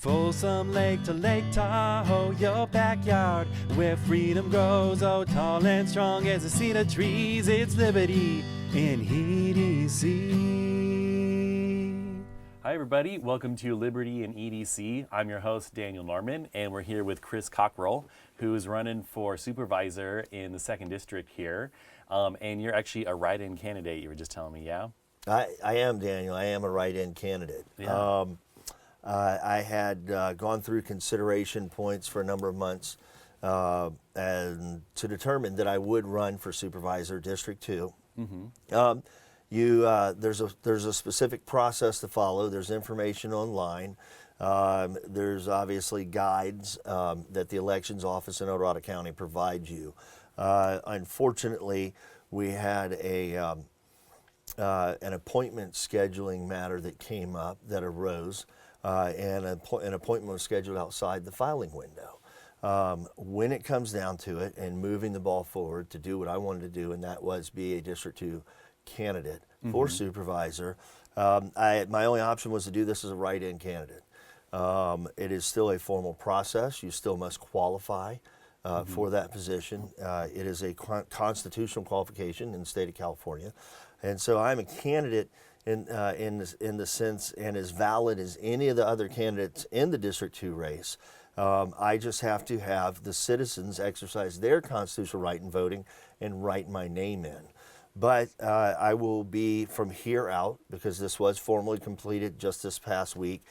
Folsom Lake to Lake Tahoe, your backyard, where freedom grows. Oh, tall and strong as a cedar trees, it's liberty in EDC. Hi, everybody. Welcome to Liberty in EDC. I'm your host, Daniel Norman, and we're here with Chris Cockrell, who's running for supervisor in the 2nd District here. And you're actually a write-in candidate, you were just telling me, yeah? I am, Daniel. I am a write-in candidate. Yeah. I had gone through consideration points for a number of months and to determine that I would run for Supervisor District 2. Mm-hmm. There's a specific process to follow. There's information online. There's obviously guides that the Elections Office in El Dorado County provides you. Unfortunately, we had an appointment scheduling matter that came up, that arose, and an appointment was scheduled outside the filing window. When it comes down to it and moving the ball forward to do what I wanted to do, and that was be a District 2 candidate for supervisor, my only option was to do this as a write-in candidate. It is still a formal process. You still must qualify for that position. It is a constitutional qualification in the state of California. And so I'm a candidate in the sense and as valid as any of the other candidates in the District 2 race. I just have to have the citizens exercise their constitutional right in voting and write my name in. But I will be from here out, because this was formally completed just this past week,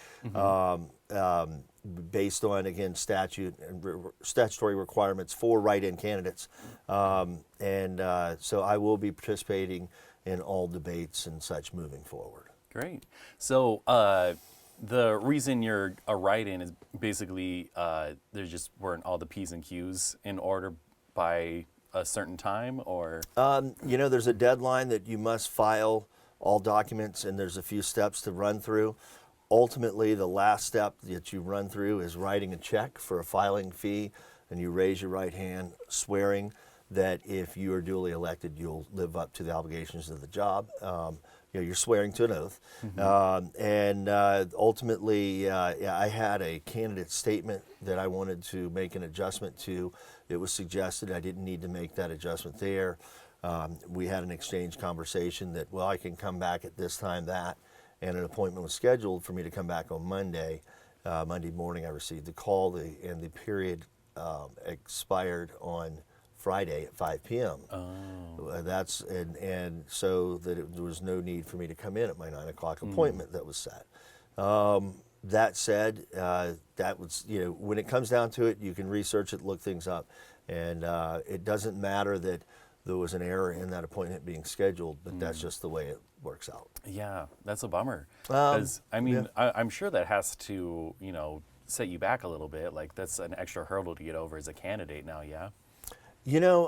based on, again, statute and statutory requirements for write-in candidates. So I will be participating in all debates and such moving forward. Great. So the reason you're a write-in is basically there just weren't all the P's and Q's in order by a certain time, or? There's a deadline that you must file all documents, and there's a few steps to run through. Ultimately, the last step that you run through is writing a check for a filing fee, and you raise your right hand, swearing that if you are duly elected, you'll live up to the obligations of the job. You're swearing to an oath. Ultimately, I had a candidate statement that I wanted to make an adjustment to. It was suggested I didn't need to make that adjustment there. We had an exchange conversation that, well, I can come back at this time, that, and an appointment was scheduled for me to come back on Monday. Monday morning, I received the call, and the period expired on Friday at 5 p.m. So that there was no need for me to come in at my 9 o'clock appointment that was set. That said, that was, when it comes down to it, you can research it, look things up, and it doesn't matter that there was an error in that appointment being scheduled, but that's just the way it works out. Yeah, that's a bummer. Because, I'm sure that has to, set you back a little bit. Like, that's an extra hurdle to get over as a candidate now, yeah?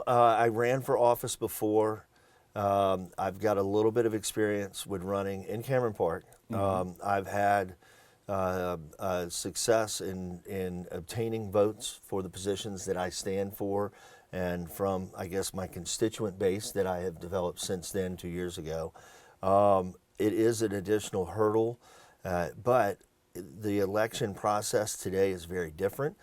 I ran for office before. I've got a little bit of experience with running in Cameron Park. I've had success in obtaining votes for the positions that I stand for, and from, I guess, my constituent base that I have developed since then, 2 years ago. It is an additional hurdle, but the election process today is very different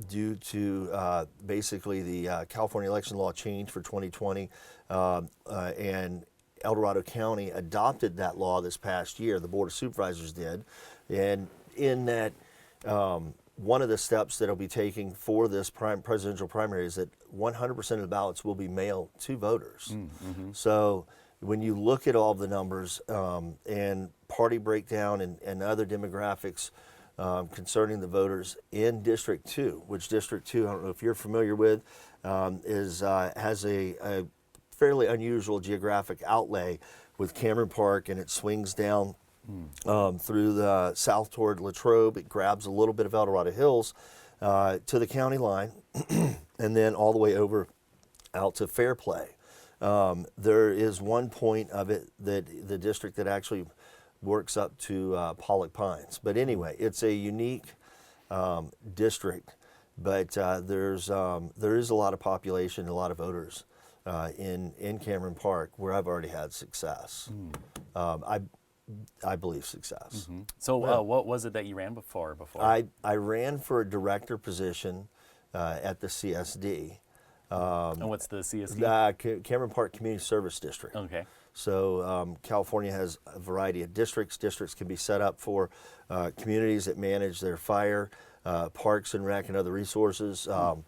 due to basically the California election law change for 2020, and El Dorado County adopted that law this past year. The Board of Supervisors did, and in that, one of the steps that I'll be taking for this presidential primary is that 100% of the ballots will be mailed to voters. So when you look at all the numbers and party breakdown and other demographics concerning the voters in District 2, which District 2, I don't know if you're familiar with, has a fairly unusual geographic outlay with Cameron Park, and it swings down through the south toward Latrobe. It grabs a little bit of El Dorado Hills to the county line, and then all the way over out to Fairplay. There is one point of it that the district that actually works up to Pollock Pines. But anyway, it's a unique district, but there is a lot of population, a lot of voters in Cameron Park where I've already had success. I believe, success. So Yeah. what was it that you ran before? I ran for a director position at the CSD. And what's the CSD? Cameron Park Community Service District. Okay. So California has a variety of districts. Districts can be set up for communities that manage their fire, parks and rec and other resources. You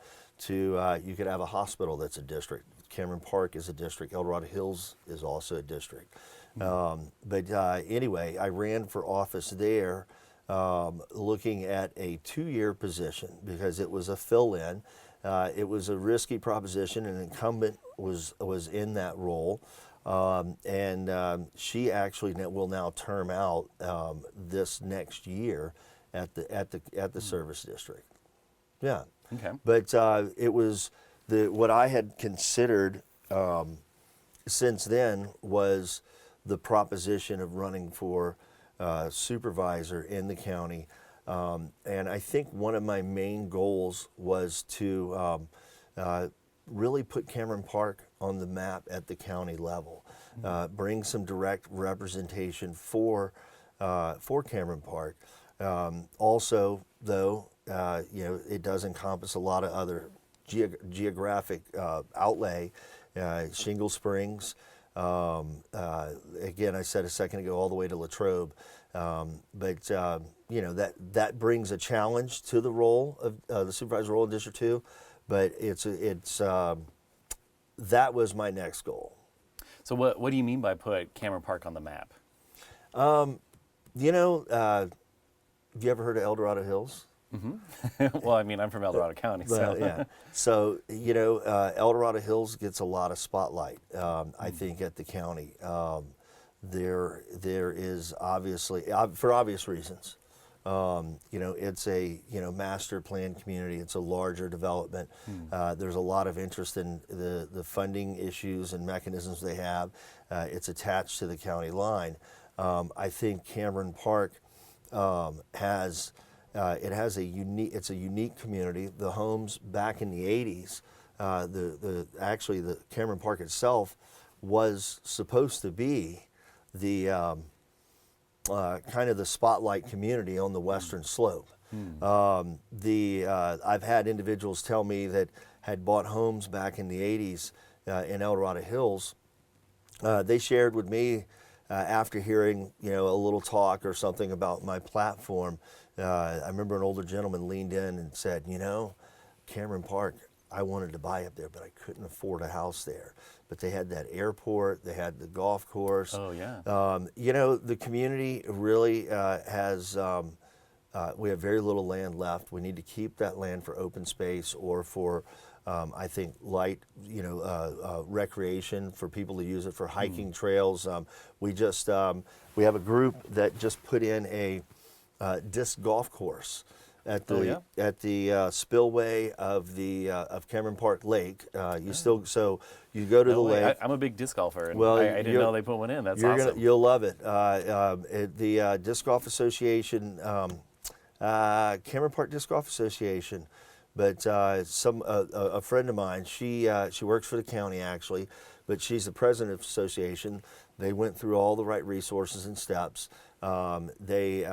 could have a hospital that's a district. Cameron Park is a district. El Dorado Hills is also a district. Anyway, I ran for office there looking at a 2-year position because it was a fill-in. It was a risky proposition. An incumbent was in that role. She actually will now term out this next year at the service district. Yeah. Okay. But it was what I had considered since then was the proposition of running for supervisor in the county. And I think one of my main goals was to really put Cameron Park on the map at the county level, bring some direct representation for Cameron Park. Also, though, it does encompass a lot of other geographic outlay, Shingle Springs. Again, I said a second ago, all the way to Latrobe. That brings a challenge to the role of the supervisor role in District 2. But that was my next goal. So what do you mean by put Cameron Park on the map? Have you ever heard of El Dorado Hills? Well, I mean, I'm from El Dorado County, so. Well, yeah. So, El Dorado Hills gets a lot of spotlight, I think, at the county. There is obviously, for obvious reasons, it's a, master plan community. It's a larger development. There's a lot of interest in the funding issues and mechanisms they have. It's attached to the county line. I think Cameron Park has a unique community. The homes back in the 80s, actually the Cameron Park itself was supposed to be the kind of the spotlight community on the western slope. I've had individuals tell me that had bought homes back in the 80s in El Dorado Hills. They shared with me after hearing a little talk or something about my platform. I remember an older gentleman leaned in and said, Cameron Park, I wanted to buy up there, but I couldn't afford a house there. But they had that airport, they had the golf course. Oh, yeah. The community really has, we have very little land left. We need to keep that land for open space or for, I think, light, recreation for people to use it for hiking trails. We have a group that just put in a disc golf course at the spillway of Cameron Park Lake. You go to the lake. I'm a big disc golfer, and Well, I didn't know they put one in. That's awesome. You'll love it. The Disc Golf Association, Cameron Park Disc Golf Association, but a friend of mine, she works for the county actually, but she's the president of the association. They went through all the right resources and steps. They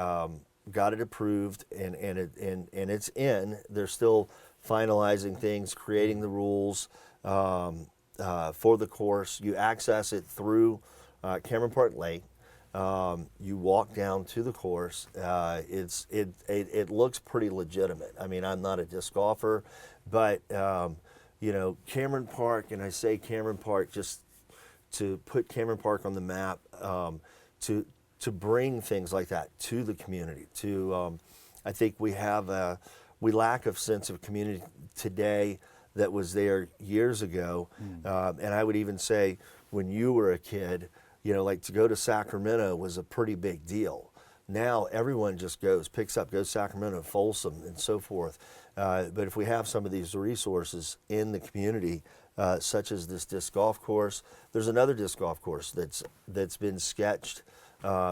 got it approved, and it's in. They're still finalizing things, creating the rules for the course. You access it through Cameron Park Lake. You walk down to the course. It looks pretty legitimate. I mean, I'm not a disc golfer, but Cameron Park, and I say Cameron Park just to put Cameron Park on the map, to bring things like that to the community. I think we lack a sense of community today that was there years ago. And I would even say when you were a kid, like to go to Sacramento was a pretty big deal. Now everyone just goes to Sacramento, Folsom, and so forth. But if we have some of these resources in the community, such as this disc golf course, there's another disc golf course that's been sketched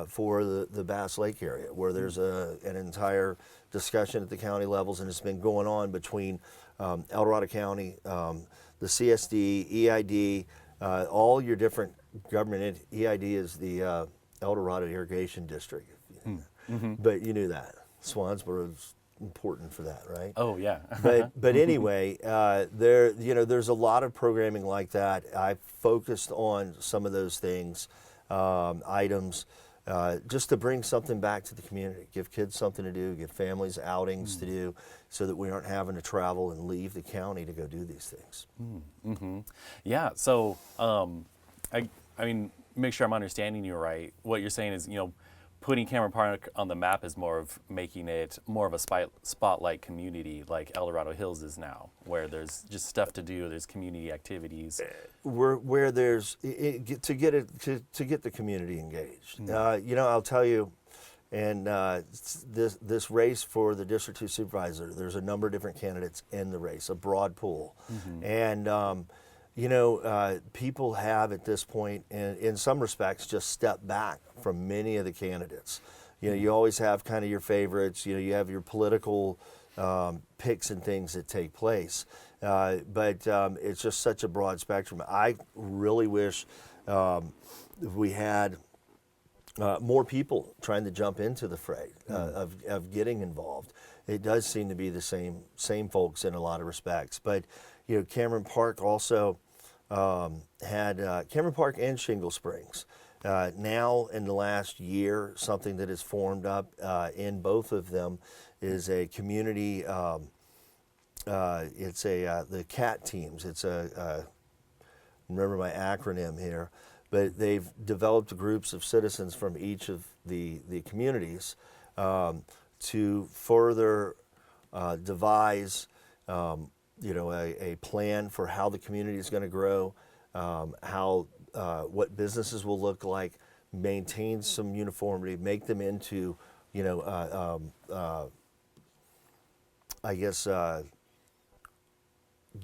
for the Bass Lake area, where there's an entire discussion at the county levels, and it's been going on between El Dorado County, the CSD, EID, all your different government EID is the El Dorado Irrigation District. But you knew that. Swansboro is important for that, right? Oh yeah. But anyway, there's a lot of programming like that. I focused on some of those things, items, just to bring something back to the community, give kids something to do, give families outings to do, so that we aren't having to travel and leave the county to go do these things. Yeah. So, I mean, make sure I'm understanding you right. What you're saying is, putting Cameron Park on the map is more of making it more of a spotlight community like El Dorado Hills is now, where there's just stuff to do, there's community activities. Where there's to get the community engaged. I'll tell you, and this race for the District 2 Supervisor, there's a number of different candidates in the race, a broad pool, and people have at this point, in some respects, just stepped back from many of the candidates. You always have kind of your favorites. You have your political picks and things that take place, but it's just such a broad spectrum. I really wish we had more people trying to jump into the fray of getting involved. It does seem to be the same folks in a lot of respects, but Cameron Park also had Cameron Park and Shingle Springs. Now, in the last year, something that has formed up in both of them is a community. It's the CAT teams. It's remember my acronym here, but they've developed groups of citizens from each of the communities to further devise a plan for how the community is going to grow, what businesses will look like, maintain some uniformity, make them into,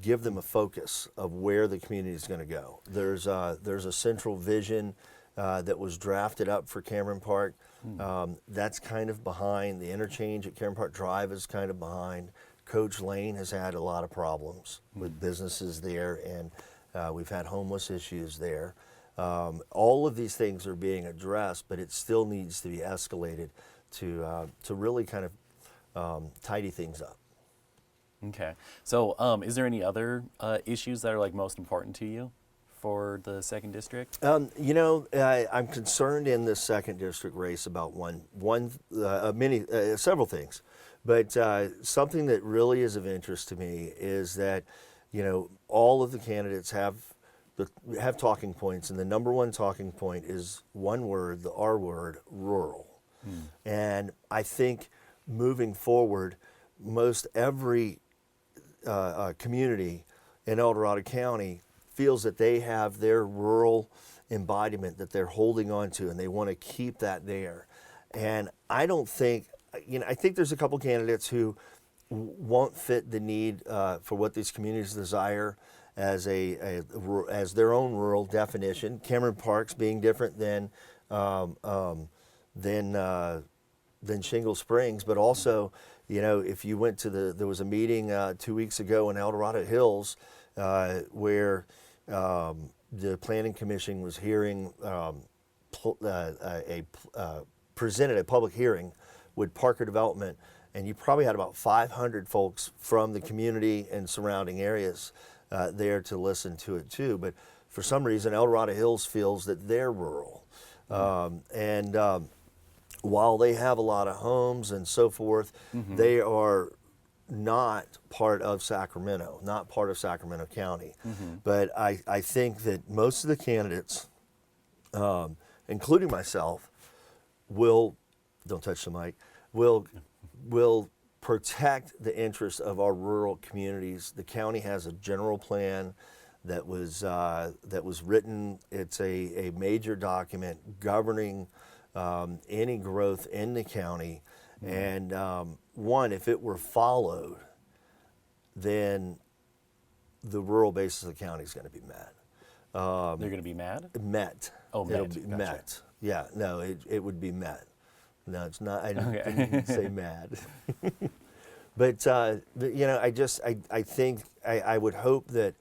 give them a focus of where the community is going to go. There's a central vision that was drafted up for Cameron Park. That's kind of behind. The interchange at Cameron Park Drive is kind of behind. Coach Lane has had a lot of problems with businesses there, and we've had homeless issues there. All of these things are being addressed, but it still needs to be escalated to really kind of tidy things up. Okay. So is there any other issues that are like most important to you for the 2nd District? I'm concerned in this 2nd District race about several things. But something that really is of interest to me is that, all of the candidates have talking points, and the number one talking point is one word, the R word, rural. And I think moving forward, most every community in El Dorado County feels that they have their rural embodiment that they're holding on to, and they want to keep that there. And I don't think, I think there's a couple candidates who won't fit the need for what these communities desire as as their own rural definition. Cameron Park's being different than Shingle Springs, but also, if you went to there was a meeting 2 weeks ago in El Dorado Hills where the Planning Commission was hearing presented a public hearing with Parker Development, and you probably had about 500 folks from the community and surrounding areas there to listen to it too. But for some reason, El Dorado Hills feels that they're rural. While they have a lot of homes and so forth, they are not part of Sacramento, not part of Sacramento County. But I think that most of the candidates, including myself, don't touch the mic, will protect the interests of our rural communities. The county has a general plan that was written. It's a major document governing any growth in the county. And if it were followed, then the rural base of the county is going to be met. They're going to be mad? Met. Oh, It'll met. be Gotcha. met. Yeah, no, it would be met. No, it's not. I didn't say mad. But I think I would hope that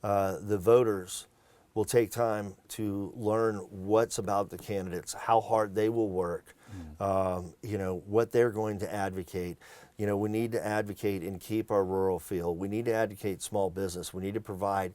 the voters will take time to learn what's about the candidates, how hard they will work, what they're going to advocate. We need to advocate and keep our rural feel. We need to advocate small business. We need to provide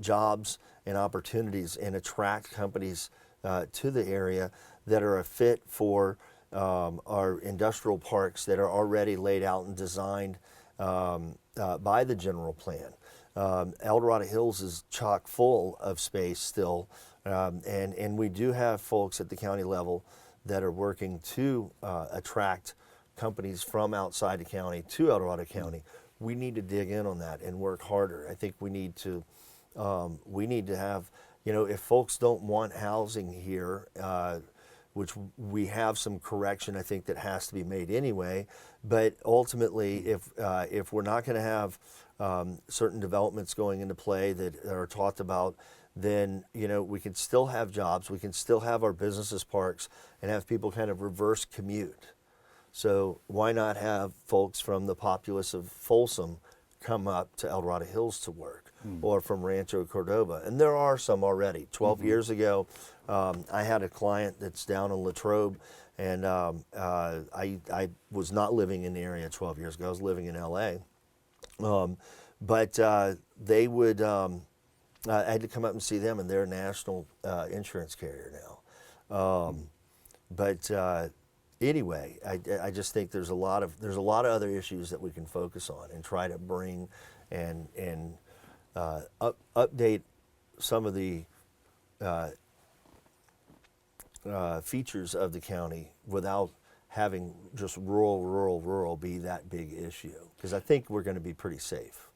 jobs and opportunities and attract companies to the area that are a fit for our industrial parks that are already laid out and designed by the general plan. El Dorado Hills is chock full of space still, and we do have folks at the county level that are working to attract companies from outside the county to El Dorado County. We need to dig in on that and work harder. I think we need to have, if folks don't want housing here, which we have some correction I think that has to be made anyway, but ultimately if we're not going to have certain developments going into play that are talked about, then we can still have jobs, we can still have our businesses, parks, and have people kind of reverse commute. So why not have folks from the populace of Folsom come up to El Dorado Hills to work, or from Rancho Cordova? And there are some already. 12 years ago, I had a client that's down in Latrobe, and I was not living in the area 12 years ago. I was living in L.A. But they would, I had to come up and see them, and they're a national insurance carrier now. Anyway, I just think there's a lot of other issues that we can focus on and try to bring and update some of the features of the county without having just rural be that big issue, because I think we're going to be pretty safe.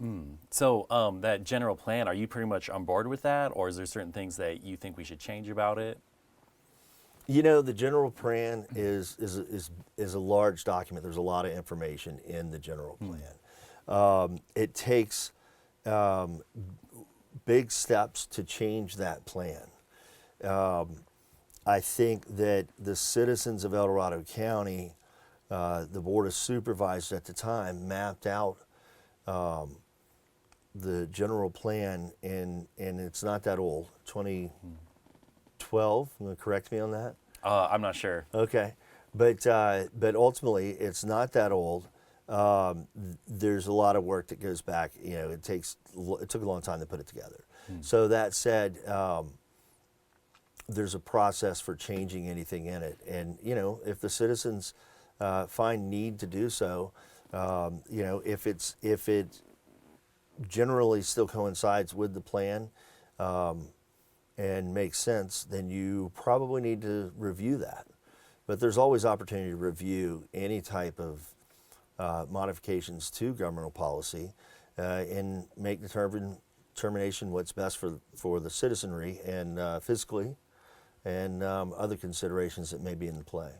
So that general plan, are you pretty much on board with that, or is there certain things that you think we should change about it? The general plan is a large document. There's a lot of information in the general plan. It takes big steps to change that plan. I think that the citizens of El Dorado County, the Board of Supervisors at the time, mapped out the general plan, and it's not that old, 2012. You want to correct me on that? I'm not sure. Okay, but ultimately, it's not that old. There's a lot of work that goes back. It took a long time to put it together. So that said, there's a process for changing anything in it, and if the citizens find need to do so, if it generally still coincides with the plan and makes sense, then you probably need to review that. But there's always opportunity to review any type of modifications to governmental policy and make determination what's best for the citizenry and fiscally, and other considerations that may be in play.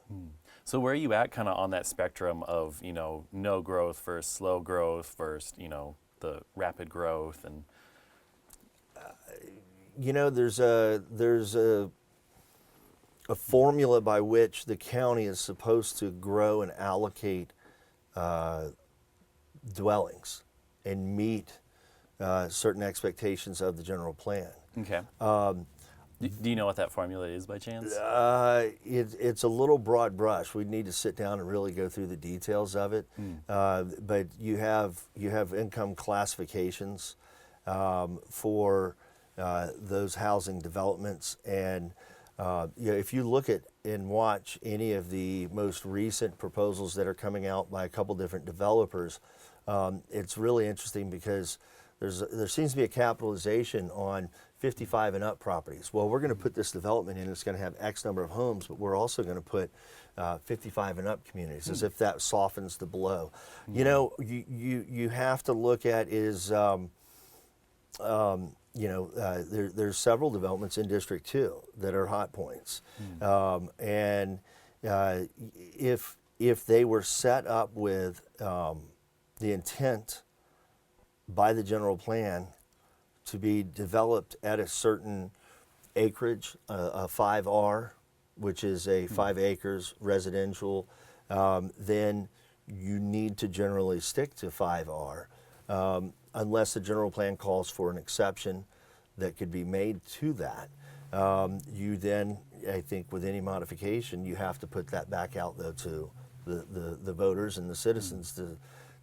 So where are you at kind of on that spectrum of, no growth versus slow growth versus, the rapid growth? And there's a formula by which the county is supposed to grow and allocate dwellings and meet certain expectations of the general plan. Okay. Do you know what that formula is by chance? It's a little broad brush. We need to sit down and really go through the details of it. But you have income classifications for those housing developments, and if you look at and watch any of the most recent proposals that are coming out by a couple different developers, it's really interesting because there seems to be a capitalization on 55 and up properties. Well, we're going to put this development in, it's going to have X number of homes, but we're also going to put 55 and up communities, as if that softens the blow. You have to look at is, there's several developments in District 2 that are hot points. And if they were set up with the intent by the general plan to be developed at a certain acreage, a 5R, which is a 5 acres residential, then you need to generally stick to 5R. Unless the general plan calls for an exception, that could be made to that. You then, I think, with any modification, you have to put that back out though to the voters and the citizens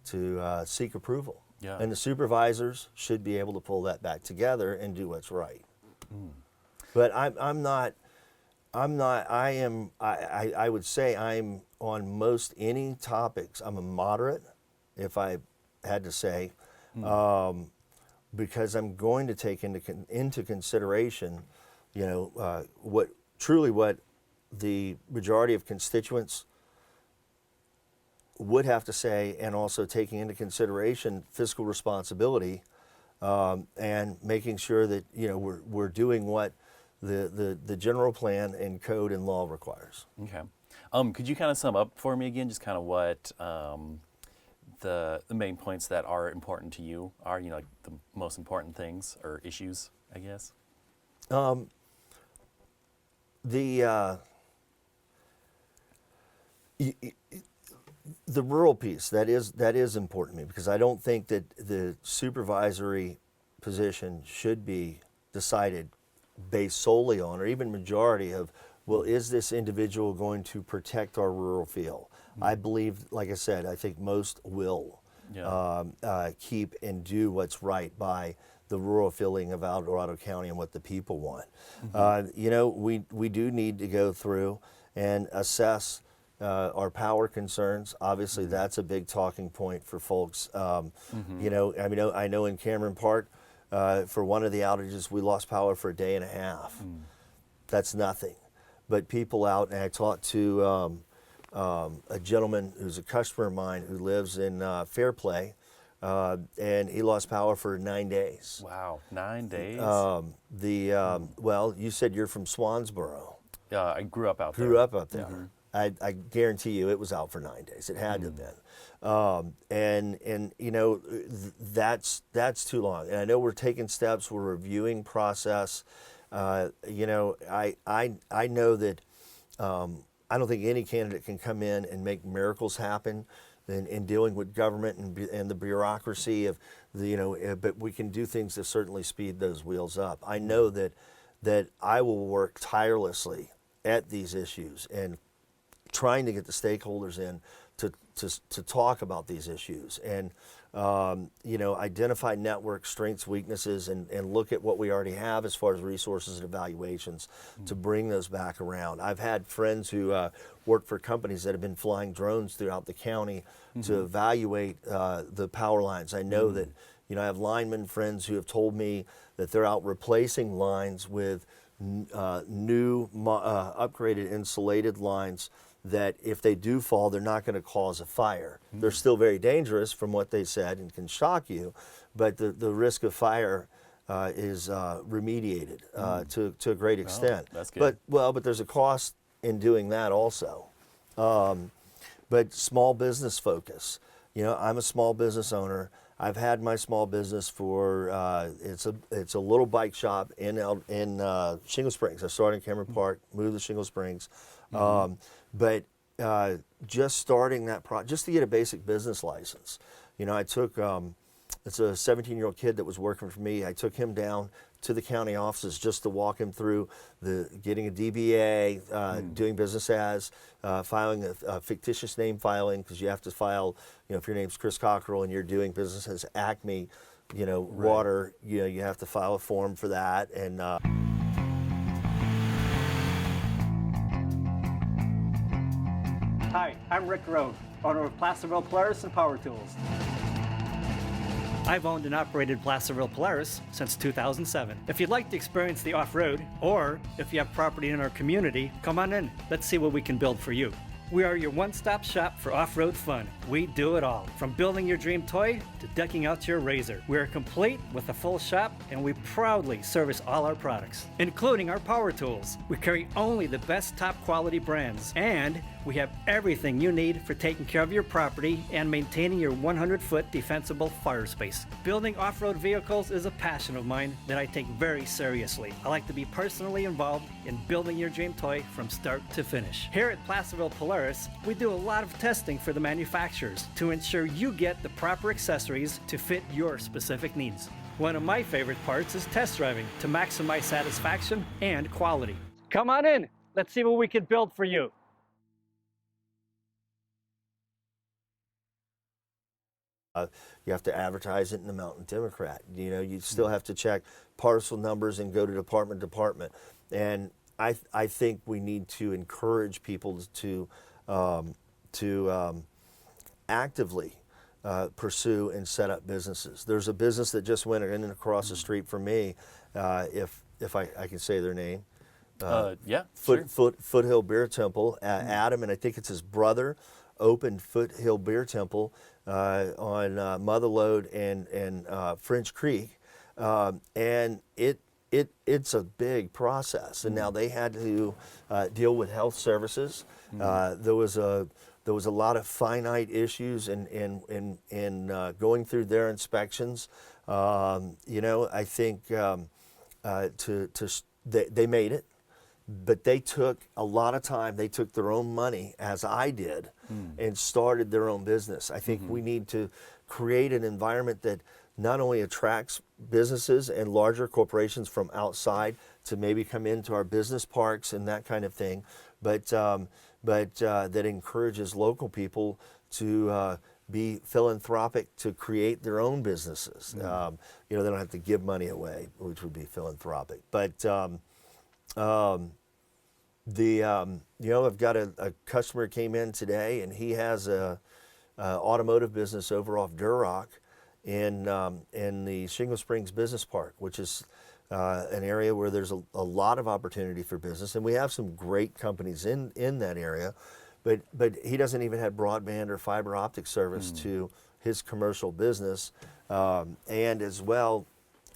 to seek approval. Yeah. And the supervisors should be able to pull that back together and do what's right. But I would say I'm on most any topics. I'm a moderate, if I had to say, because I'm going to take into consideration, what the majority of constituents would have to say, and also taking into consideration fiscal responsibility, and making sure that we're doing what the general plan and code and law requires. Okay. Could you kind of sum up for me again, just kind of what the main points that are important to you are, like the most important things or issues, I guess? The rural piece, that is important to me, because I don't think that the supervisory position should be decided based solely on, or even majority of, well, is this individual going to protect our rural feel? I believe, like I said, I think most will keep and do what's right by the rural feeling of El Dorado County and what the people want. We do need to go through and assess our power concerns. Obviously, that's a big talking point for folks. I know in Cameron Park, for one of the outages, we lost power for a day and a half. That's nothing. But people out, and I talked to a gentleman who's a customer of mine who lives in Fairplay, and he lost power for 9 days. Wow, 9 days? Well, you said you're from Swansboro. I grew up out there. Grew up up there. I guarantee you it was out for 9 days. It had to have been. That's too long. And I know we're taking steps, we're reviewing process. I know that I don't think any candidate can come in and make miracles happen in dealing with government and the bureaucracy of but we can do things to certainly speed those wheels up. I know that I will work tirelessly at these issues and trying to get the stakeholders in to talk about these issues and identify network strengths, weaknesses, and look at what we already have as far as resources and evaluations to bring those back around. I've had friends who work for companies that have been flying drones throughout the county to evaluate the power lines. I know that I have lineman friends who have told me that they're out replacing lines with new upgraded insulated lines that if they do fall, they're not going to cause a fire. They're still very dangerous from what they said and can shock you, but the risk of fire is remediated to a great extent. That's good. But there's a cost in doing that also. But small business focus. I'm a small business owner. I've had my small business for it's a little bike shop in Shingle Springs. I started in Cameron Park, moved to Shingle Springs, but just starting that just to get a basic business license. I took it's a 17-year-old kid that was working for me. I took him down to the county offices just to walk him through getting a DBA, doing business as, filing a fictitious name filing, because you have to file, if your name's Chris Cockrell and you're doing business as Acme, Water, you have to file a form for that. And Hi, I'm Rick Rowe, owner of Placerville Polaris and Power Tools. I've owned and operated Placerville Polaris since 2007. If you'd like to experience the off-road, or if you have property in our community, come on in. Let's see what we can build for you. We are your one-stop shop for off-road fun. We do it all, from building your dream toy to decking out your razor. We are complete with a full shop, and we proudly service all our products, including our power tools. We carry only the best top-quality brands, and we have everything you need for taking care of your property and maintaining your 100-foot defensible fire space. Building off-road vehicles is a passion of mine that I take very seriously. I like to be personally involved in building your dream toy from start to finish. Here at Placerville Polaris, we do a lot of testing for the manufacturers to ensure you get the proper accessories to fit your specific needs. One of my favorite parts is test driving to maximize satisfaction and quality. Come on in. Let's see what we can build for you. You have to advertise it in the Mountain Democrat. You know, you still have to check parcel numbers and go to department to department. And I think we need to encourage people to actively pursue and set up businesses. There's a business that just went in and across the street from me, if I can say their name. Yeah, sure. Foothill Beer Temple. Adam, and I think it's his brother, opened Foothill Beer Temple on Motherlode and French Creek, and it's a big process. And now they had to deal with health services. There was a lot of finite issues in going through their inspections. You know, I think they made it. But they took a lot of time. They took their own money, as I did, and started their own business. I think we need to create an environment that not only attracts businesses and larger corporations from outside to maybe come into our business parks and that kind of thing, but that encourages local people to be philanthropic, to create their own businesses. You know, they don't have to give money away, which would be philanthropic. But you know, I've got a customer came in today, and he has a automotive business over off Duroc in the Shingle Springs Business Park, which is an area where there's a lot of opportunity for business, and we have some great companies in that area, but he doesn't even have broadband or fiber optic service to his commercial business, and as well.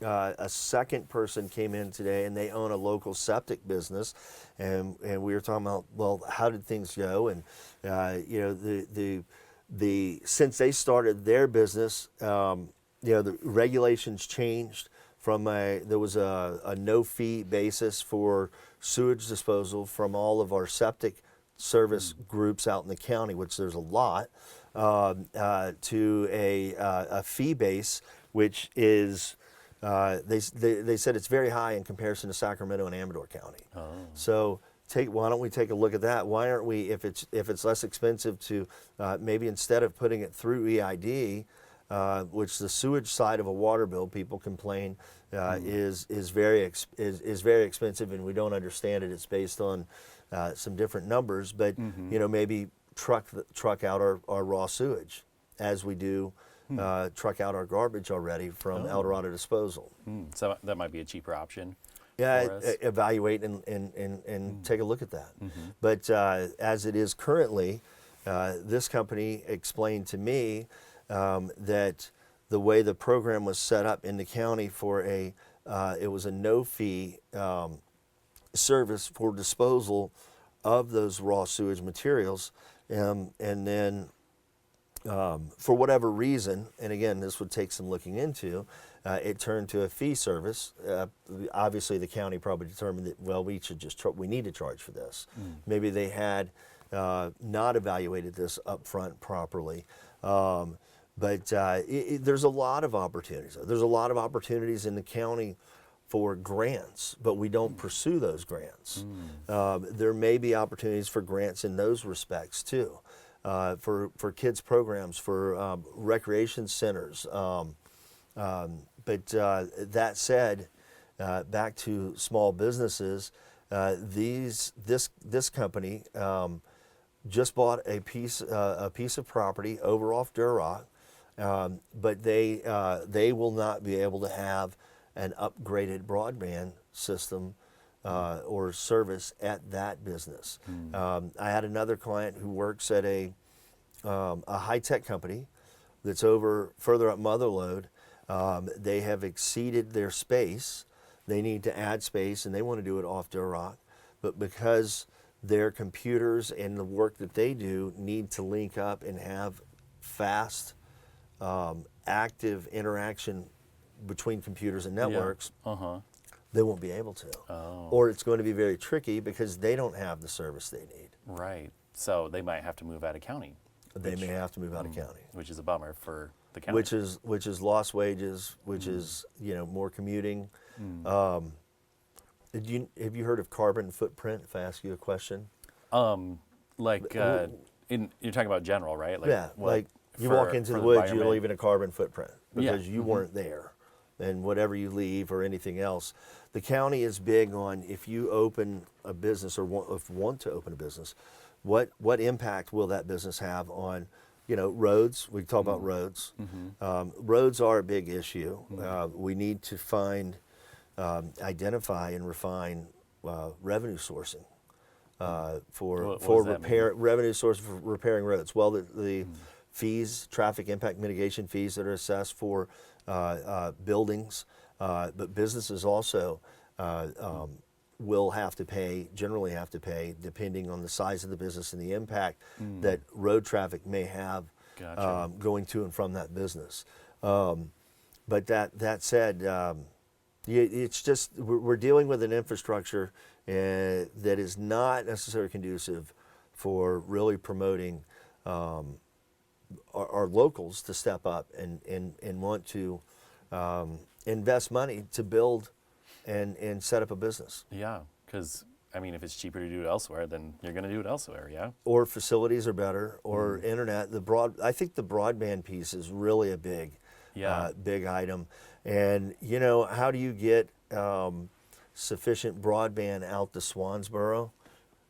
A second person came in today, and they own a local septic business, and we were talking about, well, how did things go? And you know, the since they started their business, you know, the regulations changed from there was a no fee basis for sewage disposal from all of our septic service groups out in the county, which there's a lot, to a fee base, which is they said it's very high in comparison to Sacramento and Amador County. Oh. So why don't we take a look at that? Why aren't we, if it's less expensive to maybe instead of putting it through EID, which the sewage side of a water bill, people complain is very expensive, and we don't understand it. It's based on some different numbers, but you know, maybe truck out our raw sewage as we do. Truck out our garbage already from El Dorado Disposal. So that might be a cheaper option. Yeah, evaluate and take a look at that. But as it is currently, this company explained to me that the way the program was set up in the county for it was a no-fee service for disposal of those raw sewage materials, and then for whatever reason, and again, this would take some looking into, it turned to a fee service. Obviously, the county probably determined that, well, we need to charge for this. Maybe they had not evaluated this up front properly. But there's a lot of opportunities. There's a lot of opportunities in the county for grants, but we don't pursue those grants. There may be opportunities for grants in those respects too. For kids programs, for recreation centers. But that said, back to small businesses, this company just bought a piece of property over off Duroc, but they will not be able to have an upgraded broadband system or service at that business. I had another client who works at a high-tech company that's further up Motherlode. They have exceeded their space. They need to add space, and they want to do it off Duroc. But because their computers and the work that they do need to link up and have fast, active interaction between computers and networks, they won't be able to. Or it's going to be very tricky because they don't have the service they need. Right. So they might have to move out of county. they may have to move out of county. Which is a bummer for the county. Which is lost wages, which is more commuting. Have you heard of carbon footprint? If I ask you a question, you're talking about general, right? Like yeah, what, like you for- walk into for the woods, you're environment? leaving a carbon footprint because Yeah. you weren't there, and whatever you leave or anything else. The county is big on if you open a business or want to open a business, what impact will that business have on roads? We talk about roads. Roads are a big issue. We need to find, identify, and refine revenue sourcing What for does that repair. Revenue source for repairing roads. Well, the fees, traffic impact mitigation fees that are assessed for buildings, but businesses also will have to pay, generally have to pay, depending on the size of the business and the impact that road traffic may have Gotcha. going to and from that business. But that said, it's just we're dealing with an infrastructure that is not necessarily conducive for really promoting our locals to step up and want to invest money to build and set up a business. Yeah, because if it's cheaper to do it elsewhere, then you're going to do it elsewhere. Yeah. Or facilities are better, or internet. I think the broadband piece is really a big item. And how do you get sufficient broadband out to Swansboro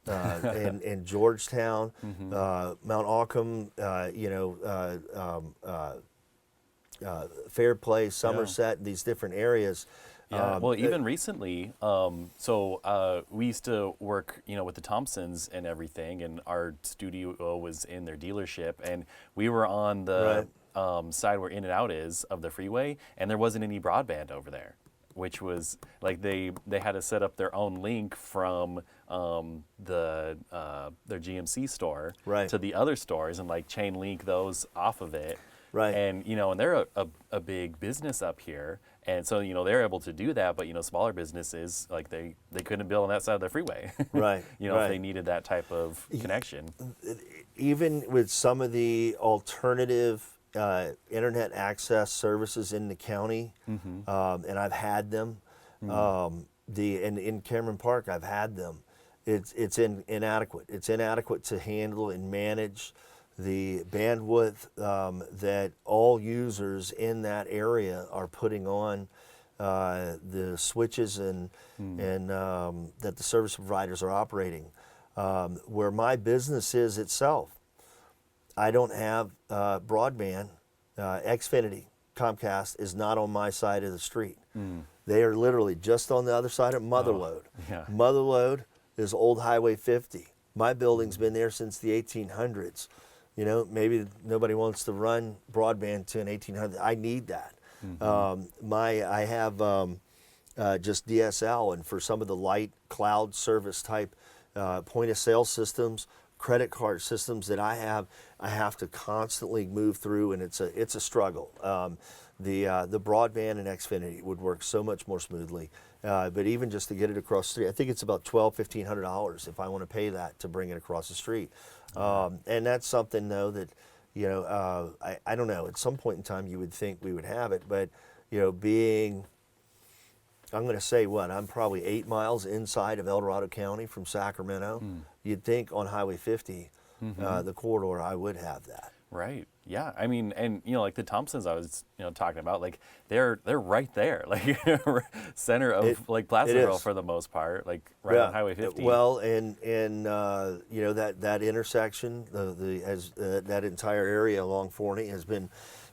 and Georgetown, Mount Aucum, Fairplay, Somerset, these different areas. Yeah. Well, even recently, we used to work, with the Thompsons and everything, and our studio was in their dealership, and we were on the side where In-N-Out is of the freeway, and there wasn't any broadband over there, which was like they had to set up their own link from their GMC store to the other stores and chain link those off of it. Right. And and they're a big business up here, and so they're able to do that. But smaller businesses they couldn't build on that side of the freeway. Right. If they needed that type of connection. Even with some of the alternative internet access services in the county, and I've had them. In Cameron Park, I've had them. It's inadequate. It's inadequate to handle and manage the bandwidth that all users in that area are putting on the switches and that the service providers are operating. Where my business is itself, I don't have broadband. Xfinity, Comcast, is not on my side of the street. They are literally just on the other side of Motherlode. Yeah. Motherlode is Old Highway 50. My building's been there since the 1800s. Maybe nobody wants to run broadband to an 1800. I need that. I have just DSL, and for some of the light cloud service type point of sale systems, credit card systems that I have to constantly move through, and it's a struggle. The broadband and Xfinity would work so much more smoothly, but even just to get it across the street, I think it's about $1,200-$1,500 if I want to pay that to bring it across the street. And that's something though that I don't know. At some point in time, you would think we would have it, but being, I'm going to say I'm probably 8 miles inside of El Dorado County from Sacramento. You'd think on Highway 50, the corridor, I would have that. Right. Yeah. And the Thompsons I was talking about, they're right there, center of Placerville for the most part, on Highway 50. Well, and that intersection, that entire area along Forney has been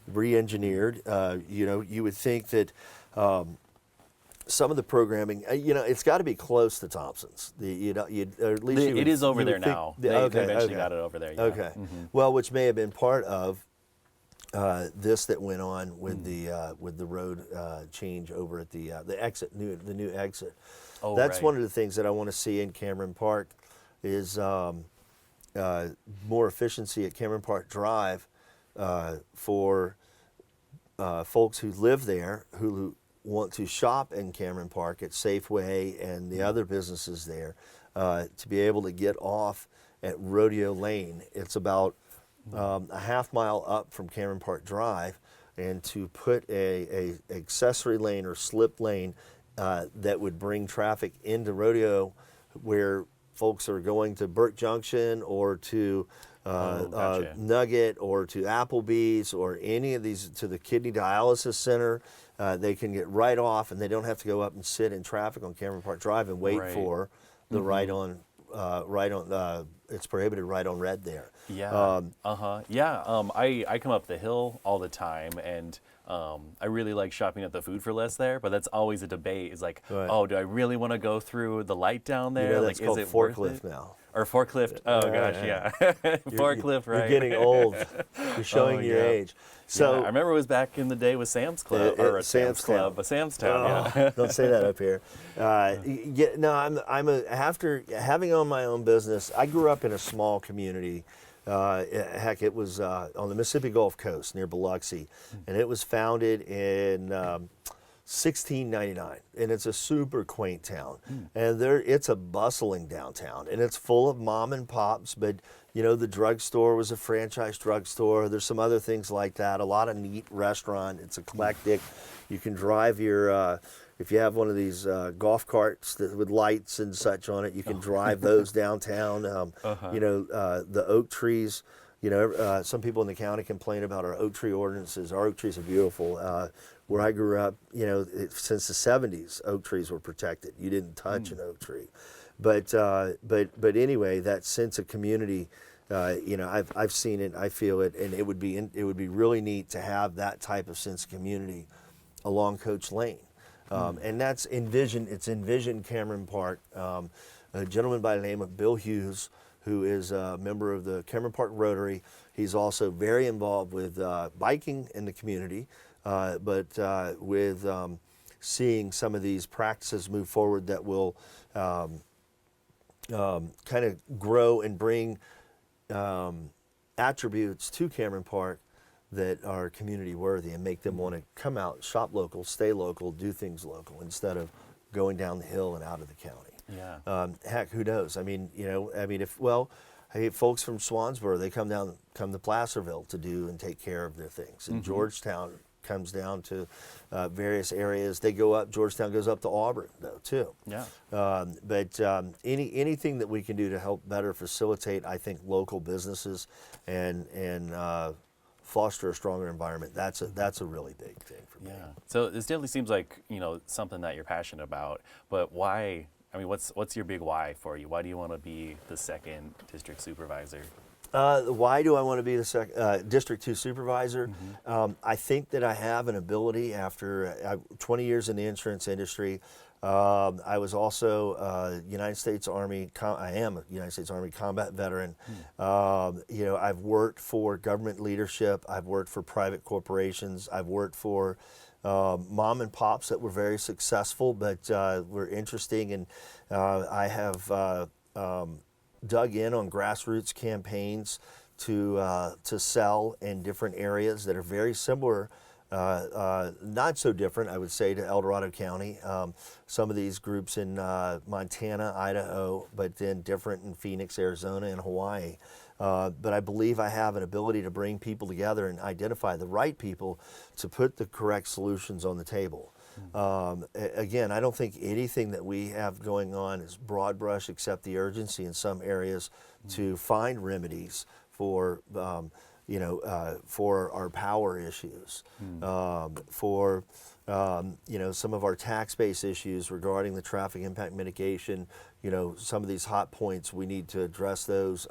re-engineered. You would think that some of the programming, it's got to be close to Thompson's. It is over there now. They eventually got it over there. Yeah. Okay. Well, which may have been part of this that went on with the road change over at the exit, the new exit. Oh, That's right. one of the things that I want to see in Cameron Park is more efficiency at Cameron Park Drive for folks who live there who want to shop in Cameron Park at Safeway and the other businesses there, to be able to get off at Rodeo Lane. It's about a half mile up from Cameron Park Drive, and to put a accessory lane or slip lane that would bring traffic into Rodeo, where folks are going to Burke Junction or to Gotcha. Nugget or to Applebee's or any of these, to the kidney dialysis center. They can get right off, and they don't have to go up and sit in traffic on Cameron Park Drive and wait Right. for the it's prohibited right on red there. Yeah. I come up the hill all the time, and I really like shopping at the Food for Less there. But that's always a debate. Is like, Right. oh, do I really want to go through the light down there? You know, that's like, called is it worth forklift it? now. Or forklift? Oh gosh, yeah. Forklift, right? You're getting old. You're showing your yeah. age. So Yeah, I remember it was back in the day with Sam's Club, or a Sam's Club, Town. a Sam's Town. Yeah. Don't say that up here. After having owned my own business, I grew up in a small community. Heck, it was on the Mississippi Gulf Coast near Biloxi, and it was founded in 1699, and it's a super quaint town. And it's a bustling downtown, and it's full of mom and pops, but you know, the drugstore was a franchise drugstore. There's some other things like that. A lot of neat restaurant. It's eclectic. You can drive your, if you have one of these golf carts with lights and such on it, you can drive those downtown. You know, the oak trees. You know, some people in the county complain about our oak tree ordinances. Our oak trees are beautiful. Where I grew up, you know, since the 70s, oak trees were protected. You didn't touch an oak tree. But anyway, that sense of community, you know, I've seen it, I feel it, and it would be really neat to have that type of sense of community along Coach Lane. And that's Envision Cameron Park. A gentleman by the name of Bill Hughes, who is a member of the Cameron Park Rotary. He's also very involved with biking in the community, but with seeing some of these practices move forward that will kind of grow and bring attributes to Cameron Park that are community worthy and make them want to come out, shop local, stay local, do things local instead of going down the hill and out of the county. Yeah. Heck, who knows? I mean, you know, hey, folks from Swansboro, they come to Placerville to do and take care of their things. And Georgetown comes down to various areas. They go up, Georgetown goes up to Auburn, though, too. Yeah. But anything that we can do to help better facilitate, I think, local businesses and foster a stronger environment, that's a really big thing for me. Yeah. So this definitely seems like, you know, something that you're passionate about. But why? I mean, what's your big why for you? Why do you want to be the second district supervisor? Why do I want to be the District 2 supervisor? I think that I have an ability after 20 years in the insurance industry. I was also United States Army. I am a United States Army combat veteran. You know, I've worked for government leadership. I've worked for private corporations. I've worked for mom and pops that were very successful, but were interesting. And I have dug in on grassroots campaigns to sell in different areas that are very similar. Not so different, I would say, to El Dorado County. Some of these groups in Montana, Idaho, but then different in Phoenix, Arizona, and Hawaii. But I believe I have an ability to bring people together and identify the right people to put the correct solutions on the table. Again, I don't think anything that we have going on is broad brush, except the urgency in some areas to find remedies for for our power issues, for some of our tax-based issues regarding the traffic impact mitigation. You know, some of these hot points, we need to address those.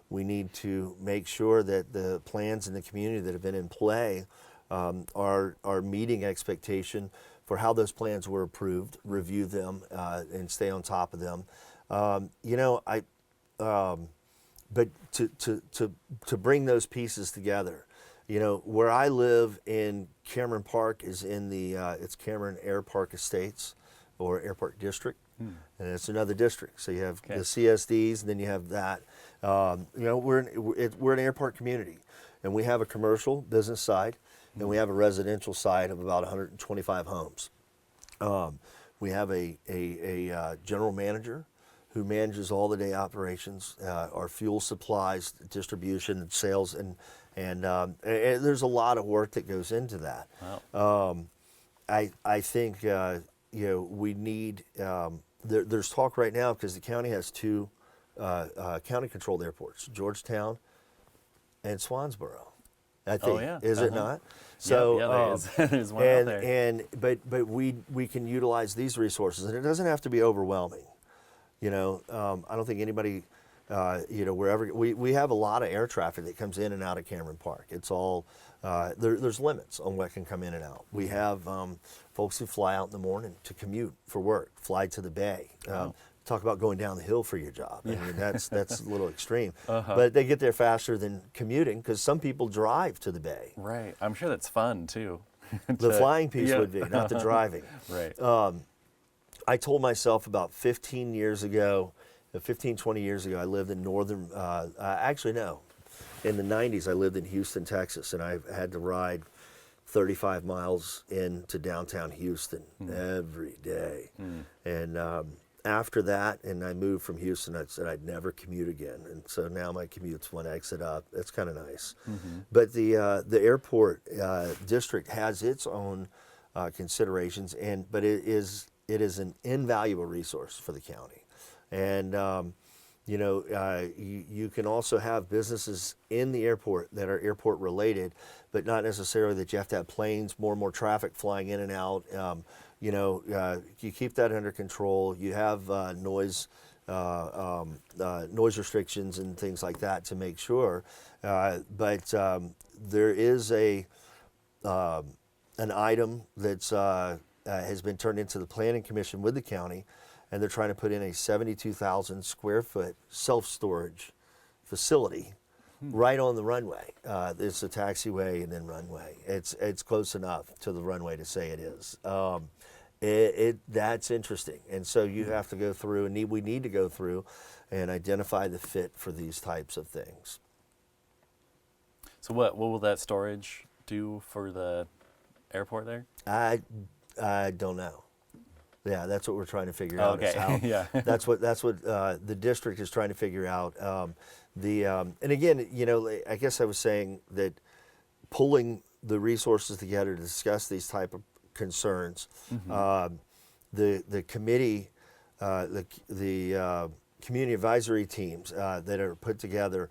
We need to make sure that the plans in the community that have been in play are meeting expectation for how those plans were approved, review them, and stay on top of them. But to bring those pieces together, you know, where I live in Cameron Park is in the it's Cameron Air Park Estates or Air Park District, and it's another district. So you have the CSDs, and then you have that. We're an air park community, and we have a commercial business side, and we have a residential side of about 125 homes. We have a general manager who manages all the day operations, our fuel supplies, distribution, sales, and there's a lot of work that goes into that. Wow. I think we need. There's talk right now because the county has two county-controlled airports, Georgetown and Swansboro. I think. Oh, yeah. Is it not? So yeah, there is. There's one out there. But we can utilize these resources, and it doesn't have to be overwhelming. I don't think anybody, wherever we have a lot of air traffic that comes in and out of Cameron Park. It's all there's limits on what can come in and out. We have folks who fly out in the morning to commute for work, fly to the bay. Wow. Talk about going down the hill for your job. I mean, that's a little extreme. Uh-huh. But they get there faster than commuting because some people drive to the bay. Right. I'm sure that's fun too. The flying piece would be, not the driving. Right. I told myself about 15, 20 years ago, I lived in northern, actually no, in the 90s I lived in Houston, Texas, and I had to ride 35 miles into downtown Houston every day. And after that, and I moved from Houston, I said I'd never commute again. And so now my commute's one exit up. It's kind of nice. But the airport district has its own considerations, but it is an invaluable resource for the county. And you can also have businesses in the airport that are airport related, but not necessarily that you have to have planes, more and more traffic flying in and out. You keep that under control. You have noise restrictions and things like that to make sure. But there is an item that's has been turned into the Planning Commission with the county, and they're trying to put in a 72,000 square foot self-storage facility right on the runway. It's a taxiway and then runway. It's close enough to the runway to say it is. That's interesting, and so you have to go through, and we need to go through and identify the fit for these types of things. So what will that storage do for the airport there? I don't know. Yeah, that's what we're trying to figure out. Okay. Is how, Yeah. That's what the district is trying to figure out. And again, I guess I was saying that pulling the resources together to discuss these type of concerns, the committee, the community advisory teams that are put together,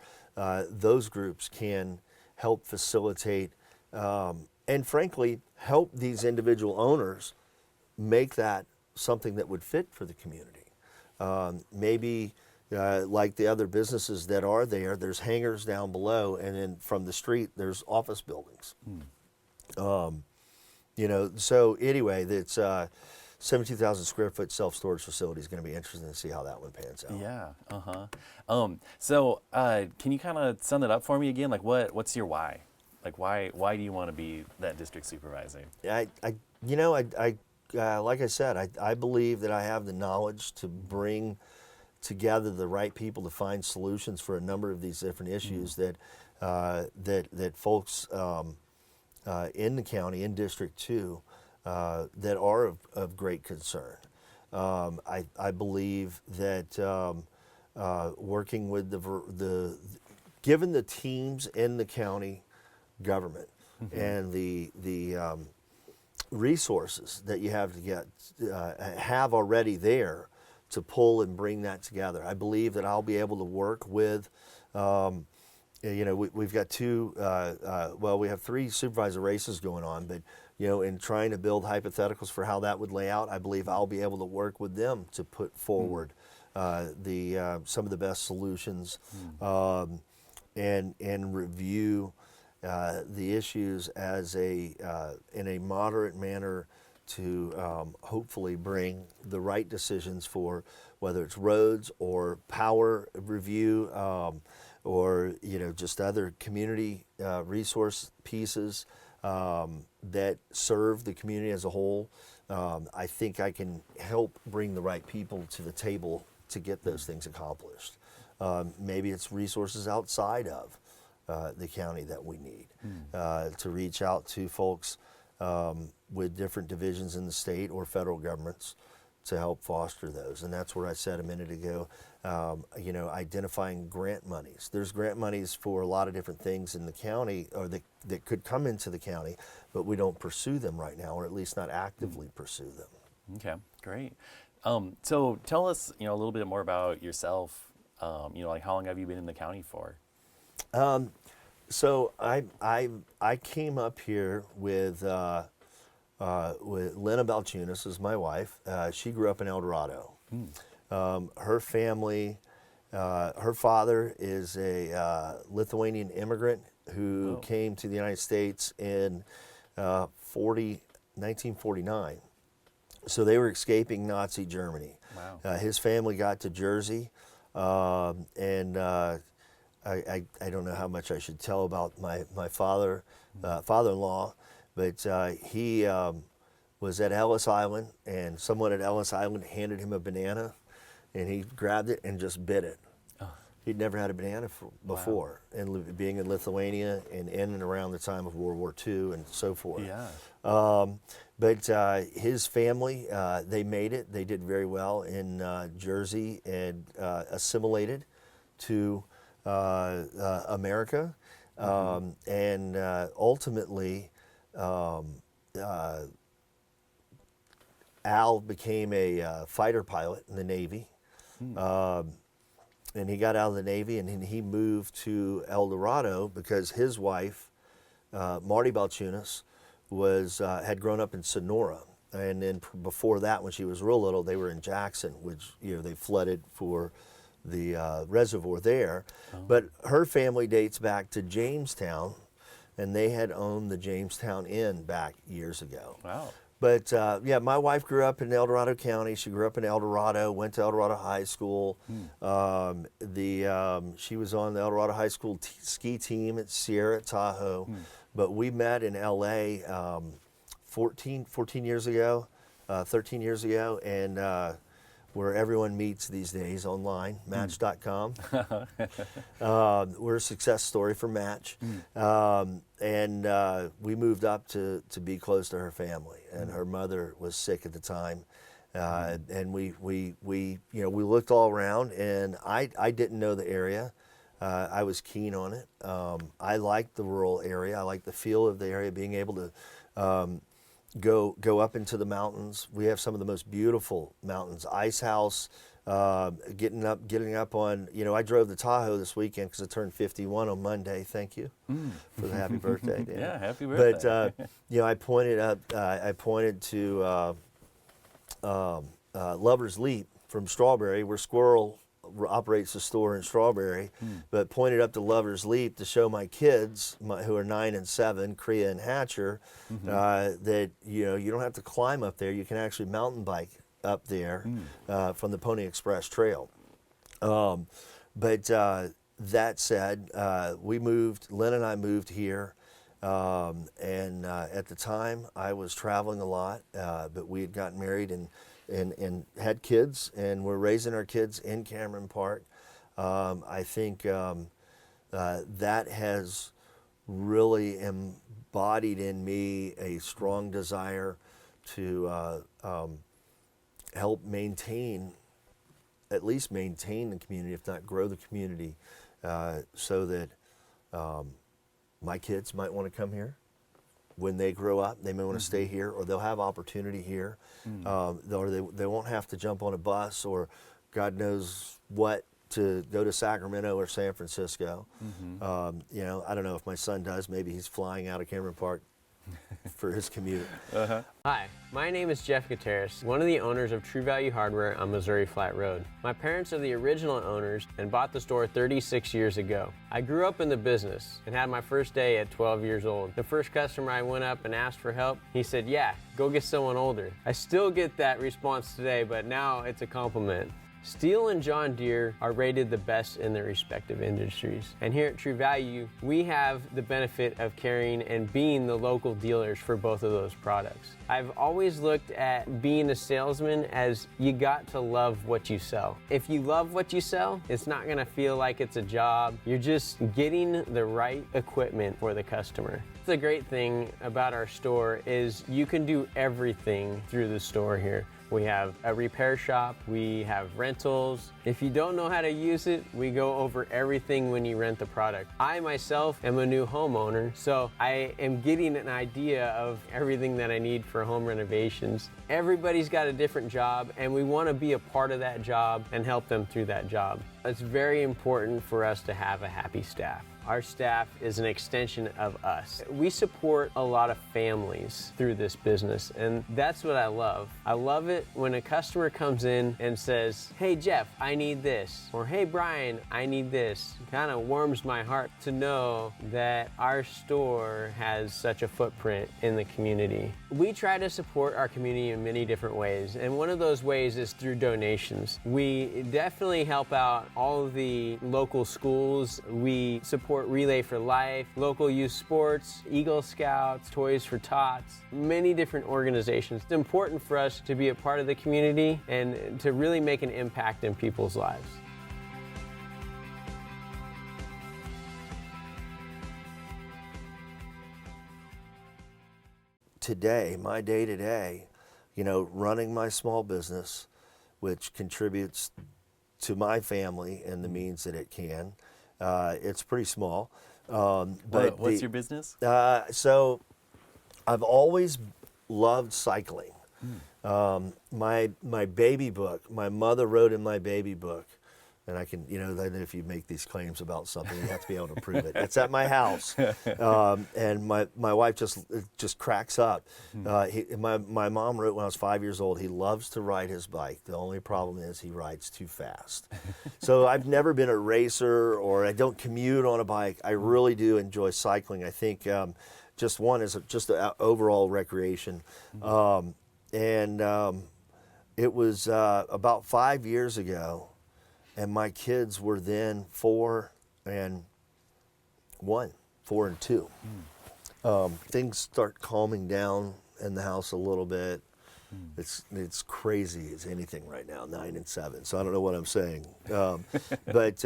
those groups can help facilitate and frankly help these individual owners make that something that would fit for the community. Maybe like the other businesses that are there, there's hangars down below, and then from the street there's office buildings. So anyway, that's 72,000 square foot self-storage facility is going to be interesting to see how that one pans out. Yeah. So can you kind of sum it up for me again? Like what's your why? Like why do you want to be that district supervisor? Like I said, I believe that I have the knowledge to bring together the right people to find solutions for a number of these different issues that folks in the county, in District 2, that are of great concern. I believe that working with given the teams in the county government and the resources that you have to have already there to pull and bring that together, I believe that I'll be able to work with. We've got we have 3 supervisor races going on, but in trying to build hypotheticals for how that would lay out, I believe I'll be able to work with them to put forward some of the best solutions and review the issues as in a moderate manner to hopefully bring the right decisions for whether it's roads or power review or just other community resource pieces that serve the community as a whole. I think I can help bring the right people to the table to get those things accomplished. Maybe it's resources outside of the county that we need to reach out to folks with different divisions in the state or federal governments to help foster those. And that's where I said a minute ago, you know, identifying grant monies. There's grant monies for a lot of different things in the county, or that could come into the county, but we don't pursue them right now, or at least not actively pursue them. Okay, great. So tell us, you know, a little bit more about yourself. You know, like how long have you been in the county for? So I came up here with Lena Balchunas as my wife. She grew up in El Dorado. Her family, her father is a Lithuanian immigrant who came to the United States in 1949. So they were escaping Nazi Germany. Wow. His family got to Jersey, and I don't know how much I should tell about my father-in-law, but he was at Ellis Island, and someone at Ellis Island handed him a banana, and he grabbed it and just bit it. He'd never had a banana before, and being in Lithuania and in and around the time of World War II and so forth. Yeah. But his family, they made it. They did very well in Jersey and assimilated to America. And ultimately, Al became a fighter pilot in the Navy. And he got out of the Navy, and then he moved to El Dorado because his wife, Marty Balchunas, had grown up in Sonora. And then before that, when she was real little, they were in Jackson, which, you know, they flooded for the reservoir there. But her family dates back to Jamestown, and they had owned the Jamestown Inn back years ago. Wow. But yeah, my wife grew up in El Dorado County. She grew up in El Dorado, went to El Dorado High School. She was on the El Dorado High School ski team at Sierra Tahoe. But we met in LA 14 years ago, 13 years ago, and where everyone meets these days online, Match.com. We're a success story for Match. And we moved up to be close to her family, and her mother was sick at the time. And we looked all around, and I didn't know the area. I was keen on it. I liked the rural area. I liked the feel of the area, being able to go up into the mountains. We have some of the most beautiful mountains. Ice House, getting up on, you know, I drove the Tahoe this weekend because I turned 51 on Monday. Thank you for the happy birthday, Dan. Yeah, happy birthday. But, you know, I pointed to Lover's Leap from Strawberry, where Squirrel operates a store in Strawberry, but pointed up to Lover's Leap to show my kids, who are 9 and 7, Kriya and Hatcher, that, you know, you don't have to climb up there. You can actually mountain bike up there from the Pony Express Trail. But that said, Lynn and I moved here, and at the time I was traveling a lot, but we had gotten married and had kids, and we're raising our kids in Cameron Park. I think that has really embodied in me a strong desire to help at least maintain the community, if not grow the community, so that my kids might want to come here. When they grow up, they may want to stay here, or they'll have opportunity here, or they won't have to jump on a bus or God knows what to go to Sacramento or San Francisco. You know, I don't know if my son does. Maybe he's flying out of Cameron Park for his commute. Hi, my name is Jeff Gutierrez, one of the owners of True Value Hardware on Missouri Flat Road. My parents are the original owners and bought the store 36 years ago. I grew up in the business and had my first day at 12 years old. The first customer I went up and asked for help, he said, "Yeah, go get someone older." I still get that response today, but now it's a compliment. Steel and John Deere are rated the best in their respective industries. And here at True Value, we have the benefit of carrying and being the local dealers for both of those products. I've always looked at being a salesman as you got to love what you sell. If you love what you sell, it's not gonna feel like it's a job. You're just getting the right equipment for the customer. The great thing about our store is you can do everything through the store here. We have a repair shop, we have rentals. If you don't know how to use it, we go over everything when you rent the product. I myself am a new homeowner, so I am getting an idea of everything that I need for home renovations. Everybody's got a different job, and we want to be a part of that job and help them through that job. It's very important for us to have a happy staff. Our staff is an extension of us. We support a lot of families through this business, and that's what I love. I love it when a customer comes in and says, "Hey Jeff, I need this," or "Hey Brian, I need this." It kind of warms my heart to know that our store has such a footprint in the community. We try to support our community in many different ways, and one of those ways is through donations. We definitely help out all of the local schools. We support Relay for Life, local youth sports, Eagle Scouts, Toys for Tots, many different organizations. It's important for us to be a part of the community and to really make an impact in people's lives. Today, my day-to-day, running my small business, which contributes to my family in the means that it can. It's pretty small. But what's your business? So I've always loved cycling. My baby book, my mother wrote in my baby book, and I can, then if you make these claims about something, you have to be able to prove it. It's at my house, and my wife just cracks up. My mom wrote when I was 5 years old, he loves to ride his bike. The only problem is he rides too fast. So I've never been a racer, or I don't commute on a bike. I really do enjoy cycling. I think just one is just an overall recreation. It was about 5 years ago. And my kids were then 4 and 2. Things start calming down in the house a little bit. It's crazy as anything right now, 9 and 7. So I don't know what I'm saying. But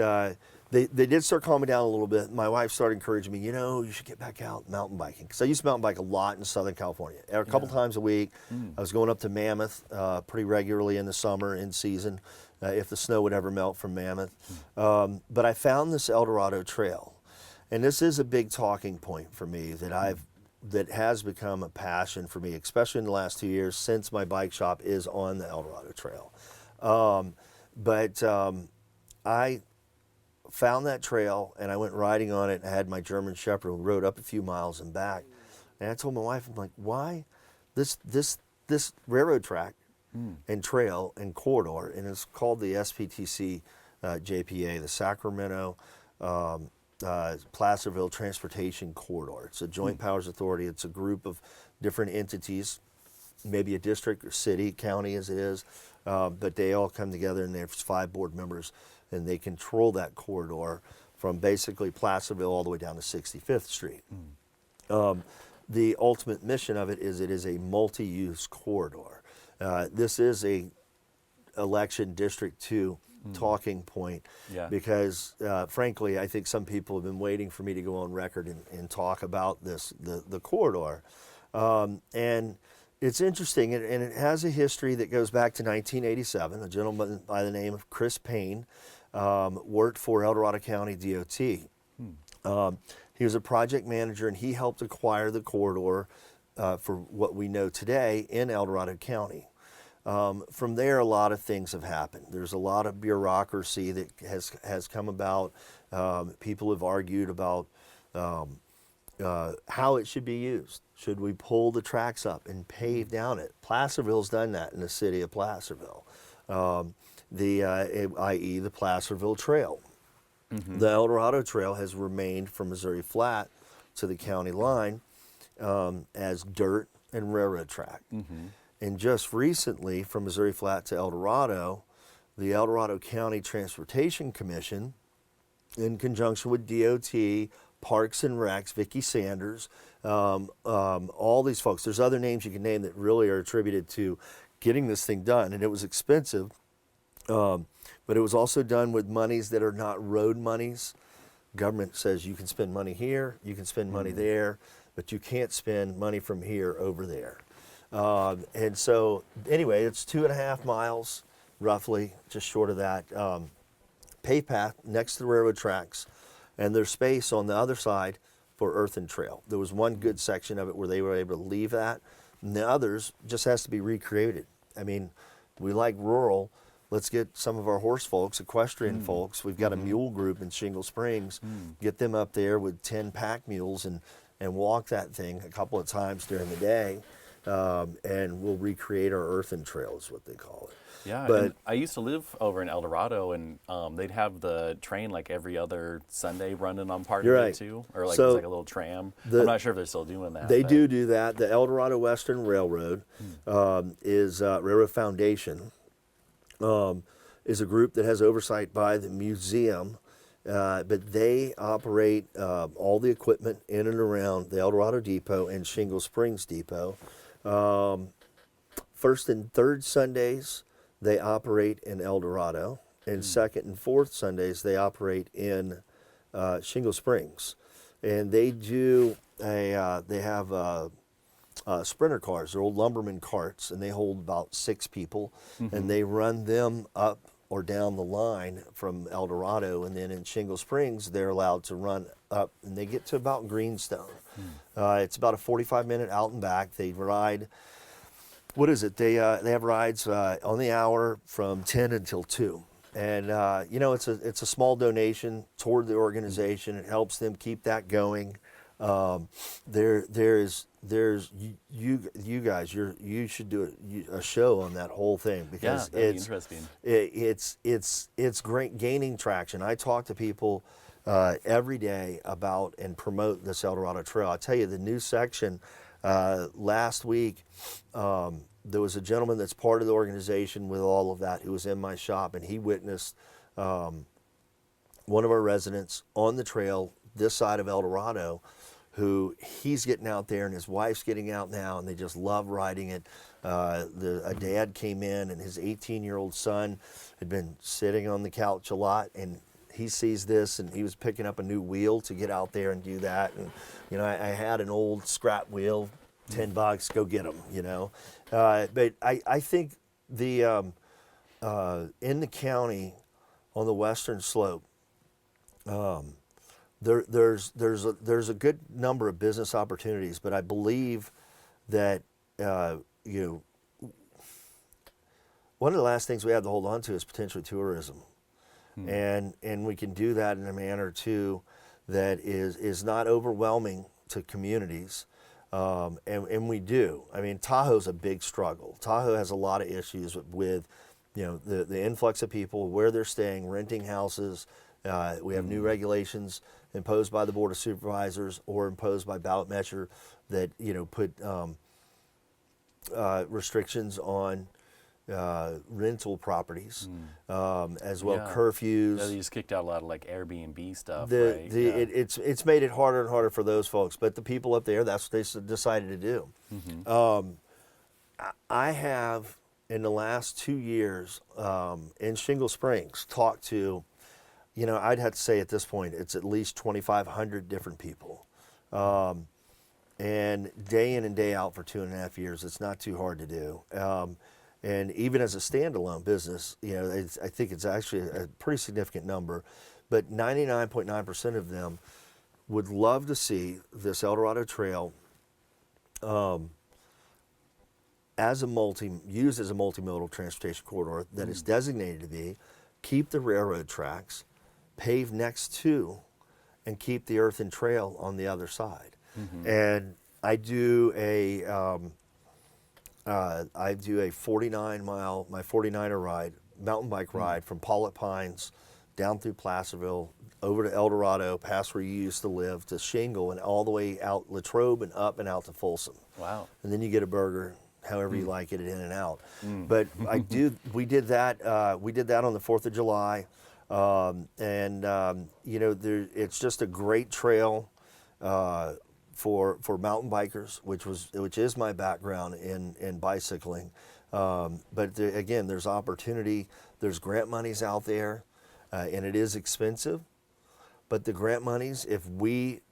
they did start calming down a little bit. My wife started encouraging me, you should get back out mountain biking. Because I used to mountain bike a lot in Southern California. A couple times a week. I was going up to Mammoth pretty regularly in the summer, in season, if the snow would ever melt from Mammoth. But I found this El Dorado Trail. And this is a big talking point for me that has become a passion for me, especially in the last 2 years since my bike shop is on the El Dorado Trail. I found that trail and I went riding on it. I had my German Shepherd who rode up a few miles and back. And I told my wife, I'm like, why this railroad track and trail and corridor, and it's called the SPTC JPA, the Sacramento Placerville Transportation Corridor. It's a joint powers authority. It's a group of different entities, maybe a district or city, county as it is, but they all come together, and there's 5 board members, and they control that corridor from basically Placerville all the way down to 65th Street. The ultimate mission of it is a multi-use corridor. This is a election District 2 talking point because frankly I think some people have been waiting for me to go on record and talk about the corridor, and it's interesting, and it has a history that goes back to 1987. A gentleman by the name of Chris Payne worked for El Dorado County DOT. He was a project manager, and he helped acquire the corridor for what we know today in El Dorado County. From there, a lot of things have happened. There's a lot of bureaucracy that has come about. People have argued about how it should be used. Should we pull the tracks up and pave down it? Placerville's done that in the city of Placerville, i.e. the Placerville Trail. The El Dorado Trail has remained from Missouri Flat to the county line as dirt and railroad track. And just recently, from Missouri Flat to El Dorado, the El Dorado County Transportation Commission, in conjunction with DOT, Parks and Recs, Vicki Sanders, all these folks. There's other names you can name that really are attributed to getting this thing done, and it was expensive, but it was also done with monies that are not road monies. Government says you can spend money here, you can spend money there, but you can't spend money from here over there. And so anyway, it's 2.5 miles, roughly, just short of that. Paved path next to the railroad tracks, and there's space on the other side for earthen trail. There was one good section of it where they were able to leave that, and the others just has to be recreated. I mean, we like rural. Let's get some of our horse folks, equestrian folks. We've got a mule group in Shingle Springs. Get them up there with 10 pack mules and walk that thing a couple of times during the day, and we'll recreate our earthen trail is what they call it. Yeah, But and I used to live over in El Dorado, and they'd have the train like every other Sunday running on part You're of right. it too, or like So it's like a little tram. I'm not sure if they're still doing that. They but- do that. The El Dorado Western Railroad is Railroad Foundation. Is a group that has oversight by the museum, but they operate all the equipment in and around the El Dorado Depot and Shingle Springs Depot. First and third Sundays, they operate in El Dorado, and second and fourth Sundays, they operate in Shingle Springs. And they do they have sprinter cars, they're old lumberman carts, and they hold about 6 people, and they run them up or down the line from El Dorado, and then in Shingle Springs, they're allowed to run up, and they get to about Greenstone. It's about a 45-minute out and back. They ride, what is it? They have rides on the hour from 10 until 2. And it's a small donation toward the organization. It helps them keep that going. There's you guys. You should do a show on that whole thing because that'd be interesting. It's great, gaining traction. I talk to people every day about and promote this El Dorado Trail. I tell you, the new section last week. There was a gentleman that's part of the organization with all of that who was in my shop, and he witnessed one of our residents on the trail this side of El Dorado, who he's getting out there and his wife's getting out now, and they just love riding it. A dad came in, and his 18-year-old son had been sitting on the couch a lot, and he sees this, and he was picking up a new wheel to get out there and do that. And I had an old scrap wheel, $10, go get them. But I think the in the county on the western slope, there's a good number of business opportunities, but I believe that one of the last things we have to hold on to is potentially tourism, and we can do that in a manner too that is not overwhelming to communities. And we do. I mean, Tahoe's a big struggle. Tahoe has a lot of issues with the influx of people, where they're staying, renting houses. We have new regulations imposed by the Board of Supervisors or imposed by ballot measure that put restrictions on rental properties, as well curfews. Yeah, they just kicked out a lot of like Airbnb stuff. Right? Yeah. It's made it harder and harder for those folks, but the people up there, that's what they decided to do. I have, in the last 2 years, in Shingle Springs, talked to, I'd have to say at this point, it's at least 2,500 different people. And day in and day out for 2.5 years, it's not too hard to do. And even as a standalone business, I think it's actually a pretty significant number, but 99.9% of them would love to see this El Dorado Trail used as a multimodal transportation corridor that is designated to be, keep the railroad tracks, pave next to, and keep the earthen trail on the other side. And I do a 49-mile, my 49er ride, mountain bike ride from Pollitt Pines down through Placerville, over to El Dorado, past where you used to live, to Shingle, and all the way out Latrobe and up and out to Folsom. Wow. And then you get a burger, however you like it, in and out. But we did that on the 4th of July. It's just a great trail for mountain bikers, which is my background in bicycling. But again, there's opportunity. There's grant monies out there, and it is expensive. But the grant monies, if we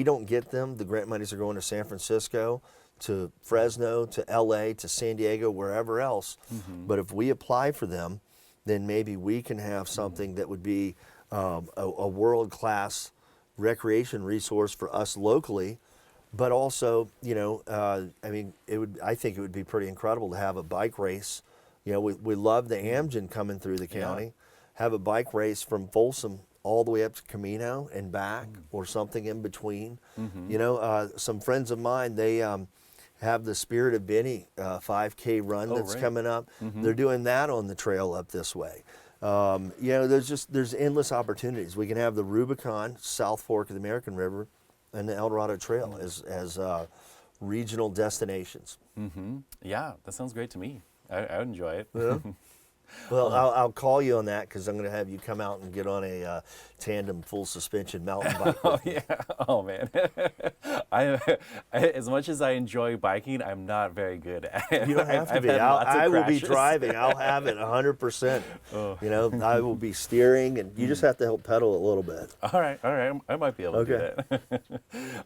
don't get them, the grant monies are going to San Francisco, to Fresno, to LA, to San Diego, wherever else. But if we apply for them, then maybe we can have something that would be a world-class recreation resource for us locally. But also, you know, I mean, I think it would be pretty incredible to have a bike race. You know, we love the Amgen coming through the county. Have a bike race from Folsom all the way up to Camino and back, or something in between. You know, some friends of mine, they have the Spirit of Benny 5K run that's coming up. They're doing that on the trail up this way. You know, there's endless opportunities. We can have the Rubicon, South Fork of the American River, and the El Dorado Trail as regional destinations. Yeah, that sounds great to me. I would enjoy it. Yeah. Well, I'll call you on that, because I'm going to have you come out and get on a tandem full suspension mountain bike. Oh yeah. Oh man. As much as I enjoy biking, I'm not very good at it. You don't have to be. I will be driving. I'll have it 100%. You know, I will be steering, and you just have to help pedal a little bit. All right. I might be able to do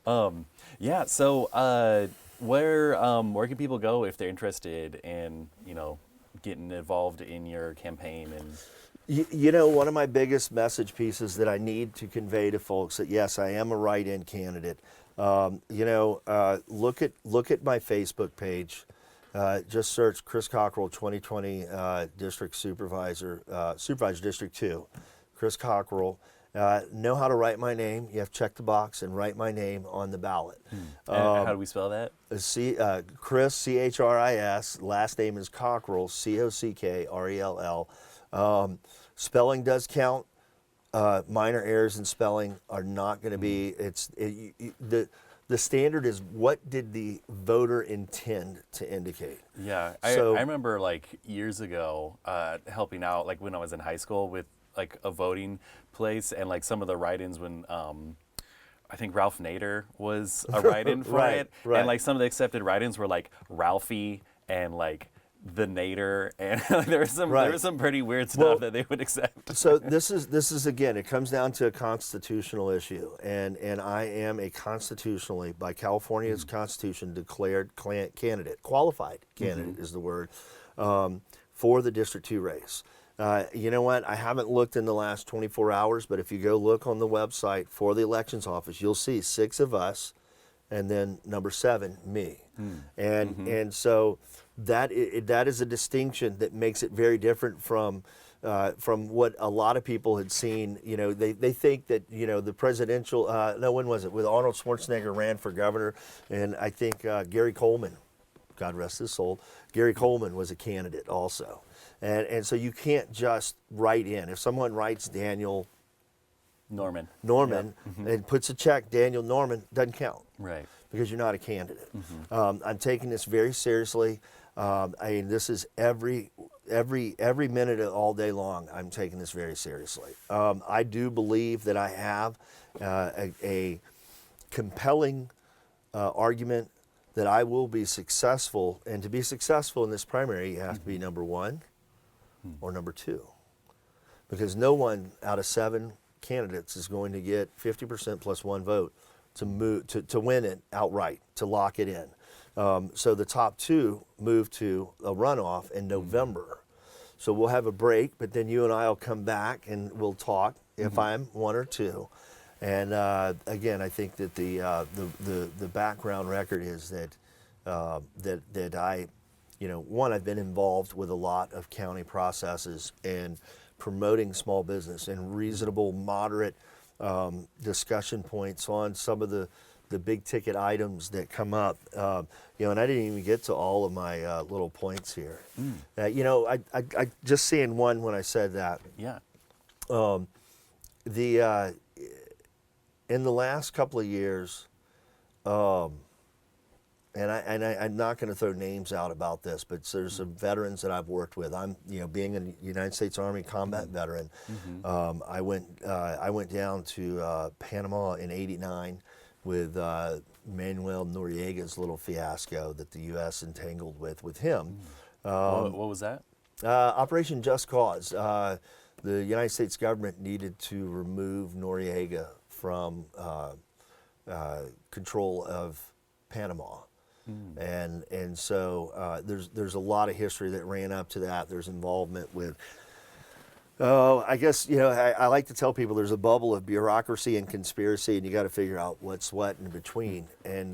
that. Yeah. So, where can people go if they're interested in, you know, getting involved in your campaign? And you know, one of my biggest message pieces that I need to convey to folks that yes, I am a write-in candidate. You know, look at my Facebook page. Just search Chris Cockrell 2020 District Supervisor, Supervisor District 2, Chris Cockrell. Know how to write my name. You have to check the box and write my name on the ballot. And how do we spell that? Chris, C-H-R-I-S. Last name is Cockrell, C-O-C-K-R-E-L-L. Spelling does count. Minor errors in spelling are not going to be. The standard is, what did the voter intend to indicate? Yeah, I remember like years ago helping out, like when I was in high school, with like a voting place, and like some of the write-ins when I think Ralph Nader was a write-in for it, and like some of the accepted write-ins were like Ralphie and like the Nader, and there was some pretty weird stuff that they would accept. So this is again, it comes down to a constitutional issue, and I am a constitutionally, by California's Constitution, declared candidate, qualified candidate is the word, for the District 2 race. You know what? I haven't looked in the last 24 hours, but if you go look on the website for the elections office, you'll see 6 of us, and then number 7, me. And so that is a distinction that makes it very different from what a lot of people had seen. You know, they think that, you know, the presidential, no, when was it? With Arnold Schwarzenegger ran for governor, and I think Gary Coleman, God rest his soul, Gary Coleman was a candidate also. And so you can't just write in. If someone writes Daniel Norman and puts a check, Daniel Norman, doesn't count. Right. Because you're not a candidate. I'm taking this very seriously. I mean, this is every minute of all day long, I'm taking this very seriously. I do believe that I have a compelling argument that I will be successful. And to be successful in this primary, you have to be number 1 or number 2. Because no one out of 7 candidates is going to get 50% plus 1 vote to win it outright, to lock it in. So the top 2 move to a runoff in November. So we'll have a break, but then you and I will come back and we'll talk if I'm 1 or 2. And again, I think that the background record is that that I, you know, one, I've been involved with a lot of county processes and promoting small business and reasonable, moderate discussion points on some of the big ticket items that come up. You know, and I didn't even get to all of my little points here. You know, I just seeing one when I said that. Yeah. In the last couple of years, and I'm not going to throw names out about this, but there's some veterans that I've worked with. I'm, you know, being a United States Army combat veteran, I went down to Panama in '89 with Manuel Noriega's little fiasco that the U.S. entangled with him. What was that? Operation Just Cause. The United States government needed to remove Noriega from control of Panama. And so there's a lot of history that ran up to that. There's involvement with. I guess, I like to tell people there's a bubble of bureaucracy and conspiracy, and you got to figure out what's what in between. And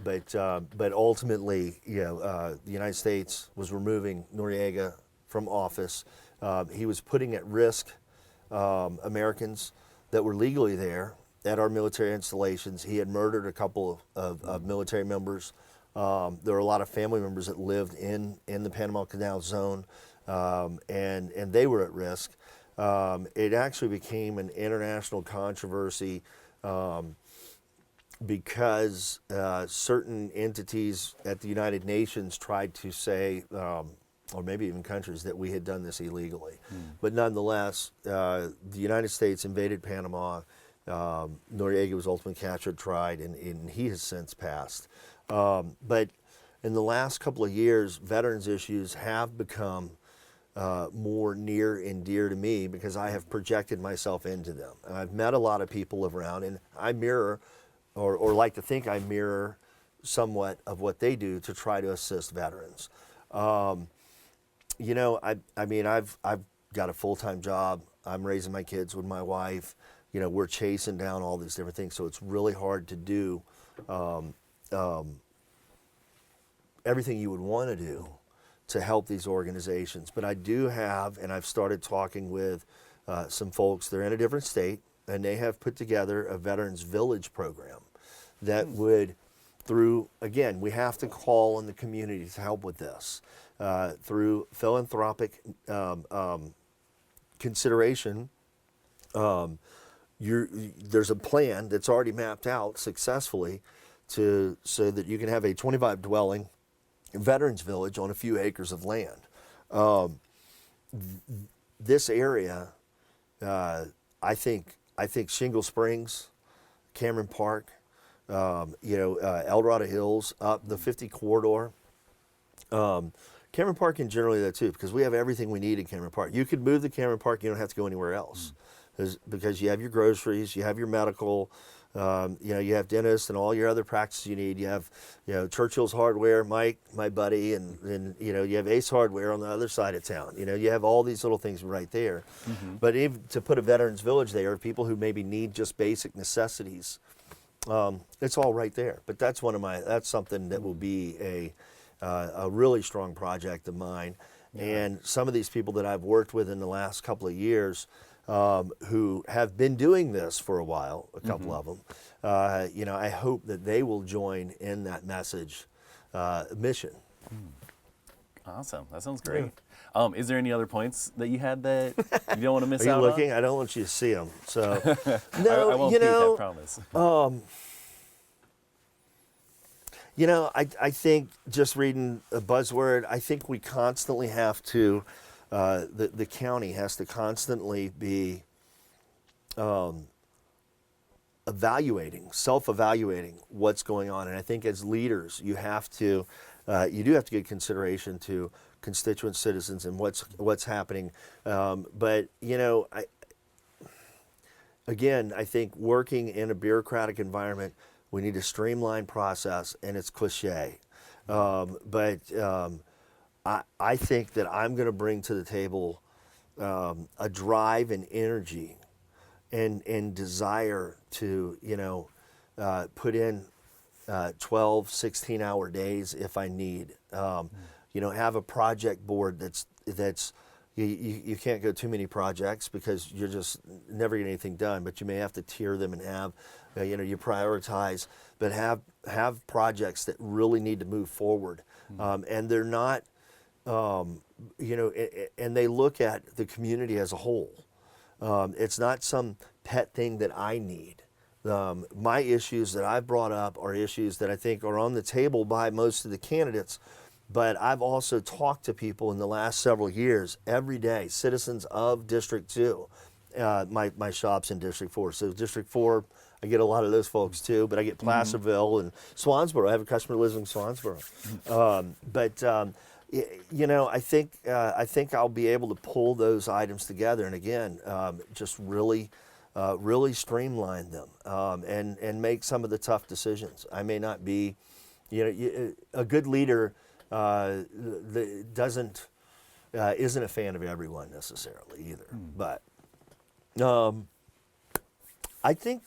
but ultimately, the United States was removing Noriega from office. He was putting at risk Americans that were legally there at our military installations. He had murdered a couple of military members. There were a lot of family members that lived in the Panama Canal zone, and they were at risk. It actually became an international controversy because certain entities at the United Nations tried to say, or maybe even countries, that we had done this illegally. But nonetheless, the United States invaded Panama. Noriega was ultimately captured, tried, and he has since passed. But in the last couple of years, veterans issues have become more near and dear to me because I have projected myself into them. And I've met a lot of people around, and I mirror, or like to think I mirror somewhat of what they do to try to assist veterans. I mean, I've got a full-time job. I'm raising my kids with my wife. We're chasing down all these different things, so it's really hard to do everything you would want to do to help these organizations. But I do have, and I've started talking with some folks. They're in a different state, and they have put together a Veterans Village program that would, again, we have to call on the community to help with this. Through philanthropic consideration, there's a plan that's already mapped out successfully so that you can have a 25-dwelling Veterans Village on a few acres of land. This area, I think Shingle Springs, Cameron Park, El Dorado Hills, up the 50 corridor. Cameron Park in generally that too, because we have everything we need in Cameron Park. You could move to Cameron Park, you don't have to go anywhere else, because you have your groceries, you have your medical, you have dentists and all your other practices you need. You have, Churchill's Hardware, Mike, my buddy, and you have Ace Hardware on the other side of town. You have all these little things right there. But even to put a Veterans Village there, people who maybe need just basic necessities, it's all right there. But that's that's something that will be a really strong project of mine. And some of these people that I've worked with in the last couple of years, who have been doing this for a while, a couple of them, I hope that they will join in that mission. Awesome. That sounds great. Is there any other points that you had that you don't want to miss Are out you looking? on? I don't want you to see them. So, I won't peek, I promise. I think just reading a buzzword, I think we constantly have to, the county has to constantly be self-evaluating what's going on. And I think as leaders, you do have to give consideration to constituent citizens and what's happening. But I think working in a bureaucratic environment, we need a streamlined process, and it's cliche. But I think that I'm going to bring to the table a drive and energy and desire to, put in 12, 16-hour days if I need. Have a project board that's you can't go too many projects because you're just never getting anything done, but you may have to tier them and have, you prioritize, but have projects that really need to move forward. And they're not, and they look at the community as a whole. It's not some pet thing that I need. My issues that I've brought up are issues that I think are on the table by most of the candidates. But I've also talked to people in the last several years, every day, citizens of District 2. My shop's in District 4. So District 4, I get a lot of those folks too, but I get Placerville and Swansboro. I have a customer who lives in Swansboro. I think I'll be able to pull those items together and again, just really streamline them and make some of the tough decisions. I may not be a good leader isn't a fan of everyone necessarily either. But I think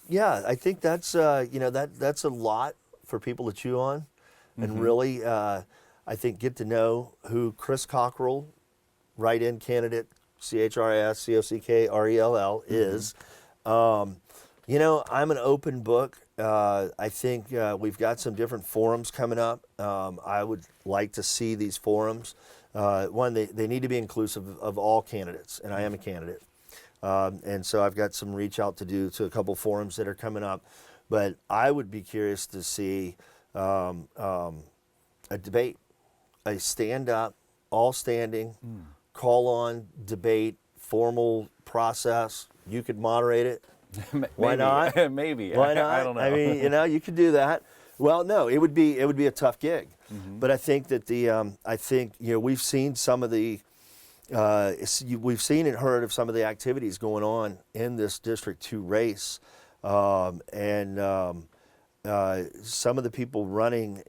that's that's a lot for people to chew on, and really I think get to know who Chris Cockrell, write-in candidate, CHRIS COCKRELL is. I'm an open book. I think we've got some different forums coming up. I would like to see these forums. One, they need to be inclusive of all candidates, and I am a candidate. And so I've got some reach out to do to a couple forums that are coming up. But I would be curious to see a debate, a stand-up, all standing, call on, debate, formal process. You could moderate it. Why not? Maybe. Why not? I don't know. I mean, you could do that. Well, no, it would be a tough gig. But I think that we've seen some of the we've seen and heard of some of the activities going on in this District 2 race, and some of the people running,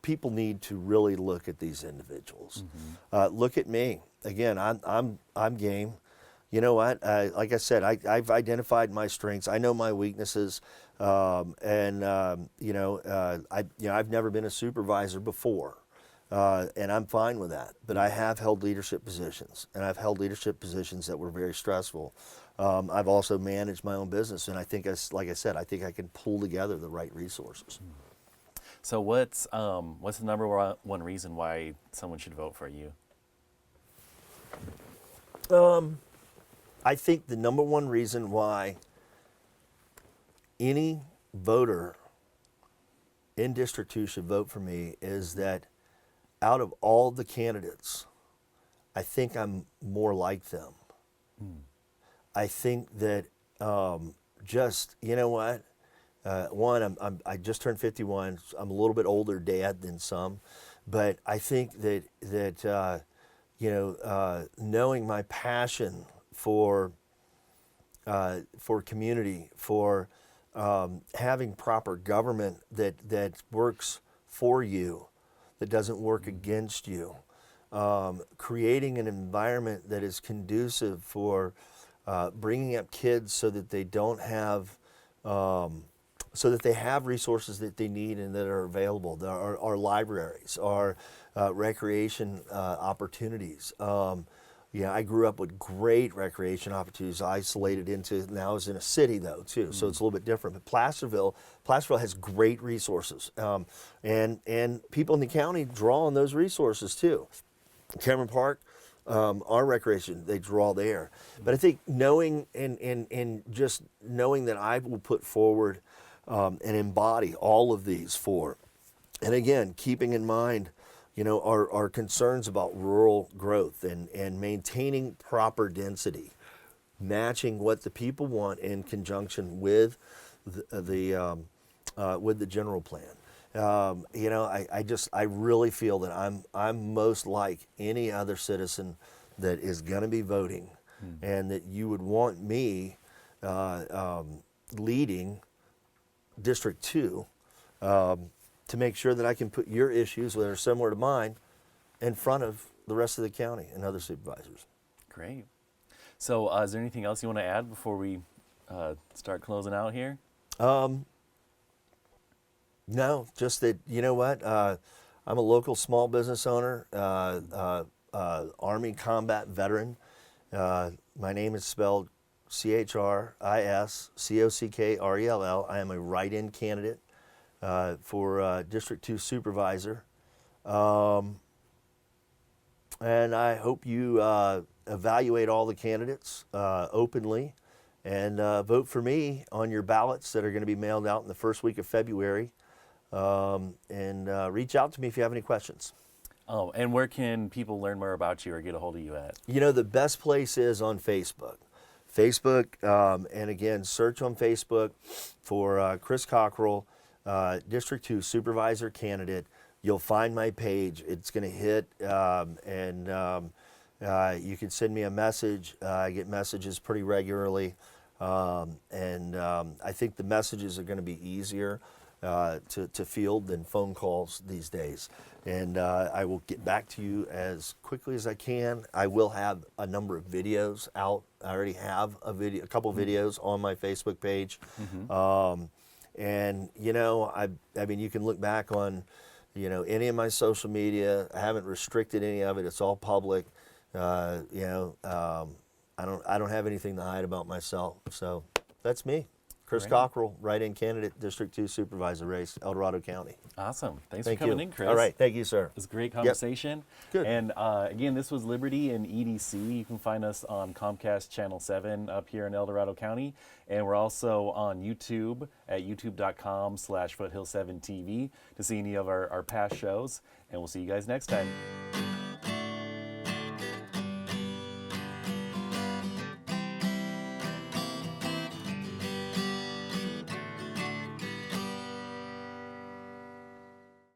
people need to really look at these individuals. Look at me again. I'm game. You know what? Like I said, I've identified my strengths. I know my weaknesses, and I've never been a supervisor before, and I'm fine with that. But I have held leadership positions, and I've held leadership positions that were very stressful. I've also managed my own business, and I think, like I said, I think I can pull together the right resources. So what's the number one reason why someone should vote for you? I think the number one reason why any voter in District 2 should vote for me is that out of all the candidates, I think I'm more like them. I think that I just turned 51. I'm a little bit older dad than some, but I think that knowing my passion for community, for having proper government that works for you, that doesn't work against you, creating an environment that is conducive for bringing up kids so that they don't have, so that they have resources that they need and that are available. Our libraries, our recreation opportunities. I grew up with great recreation opportunities, isolated into, now is in a city though too, so it's a little bit different. But Placerville has great resources, and people in the county draw on those resources too. Cameron Park, our recreation, they draw there. But I think knowing and just knowing that I will put forward and embody all of these four, and again, keeping in mind our concerns about rural growth and maintaining proper density, matching what the people want in conjunction with the general plan. I really feel that I'm most like any other citizen that is going to be voting, and that you would want me leading District 2. To make sure that I can put your issues that are similar to mine in front of the rest of the county and other supervisors. Great. So is there anything else you want to add before we start closing out here? No, just that, I'm a local small business owner, Army combat veteran. My name is spelled CHRIS COCKRELL. I am a write-in candidate for District 2 Supervisor. And I hope you evaluate all the candidates openly and vote for me on your ballots that are going to be mailed out in the first week of February. And reach out to me if you have any questions. Oh, and where can people learn more about you or get a hold of you at? The best place is on Facebook. And again, search on Facebook for Chris Cockrell, District 2 Supervisor candidate. You'll find my page. It's going to hit, and you can send me a message. I get messages pretty regularly, and I think the messages are going to be easier to field than phone calls these days. And I will get back to you as quickly as I can. I will have a number of videos out. I already have a couple videos on my Facebook page. And you know, I mean, you can look back on, you know, any of my social media. I haven't restricted any of it. It's all public. You know, I don't have anything to hide about myself. So that's me. Chris Cockrell, write-in candidate, District 2 Supervisor race, El Dorado County. Awesome. Thanks Thank for coming you. in, Chris. All right. Thank you, sir. It was a great conversation. Good. And again, this was Liberty and EDC. You can find us on Comcast Channel 7 up here in El Dorado County. And we're also on YouTube at youtube.com/Foothill7TV to see any of our past shows. And we'll see you guys next time.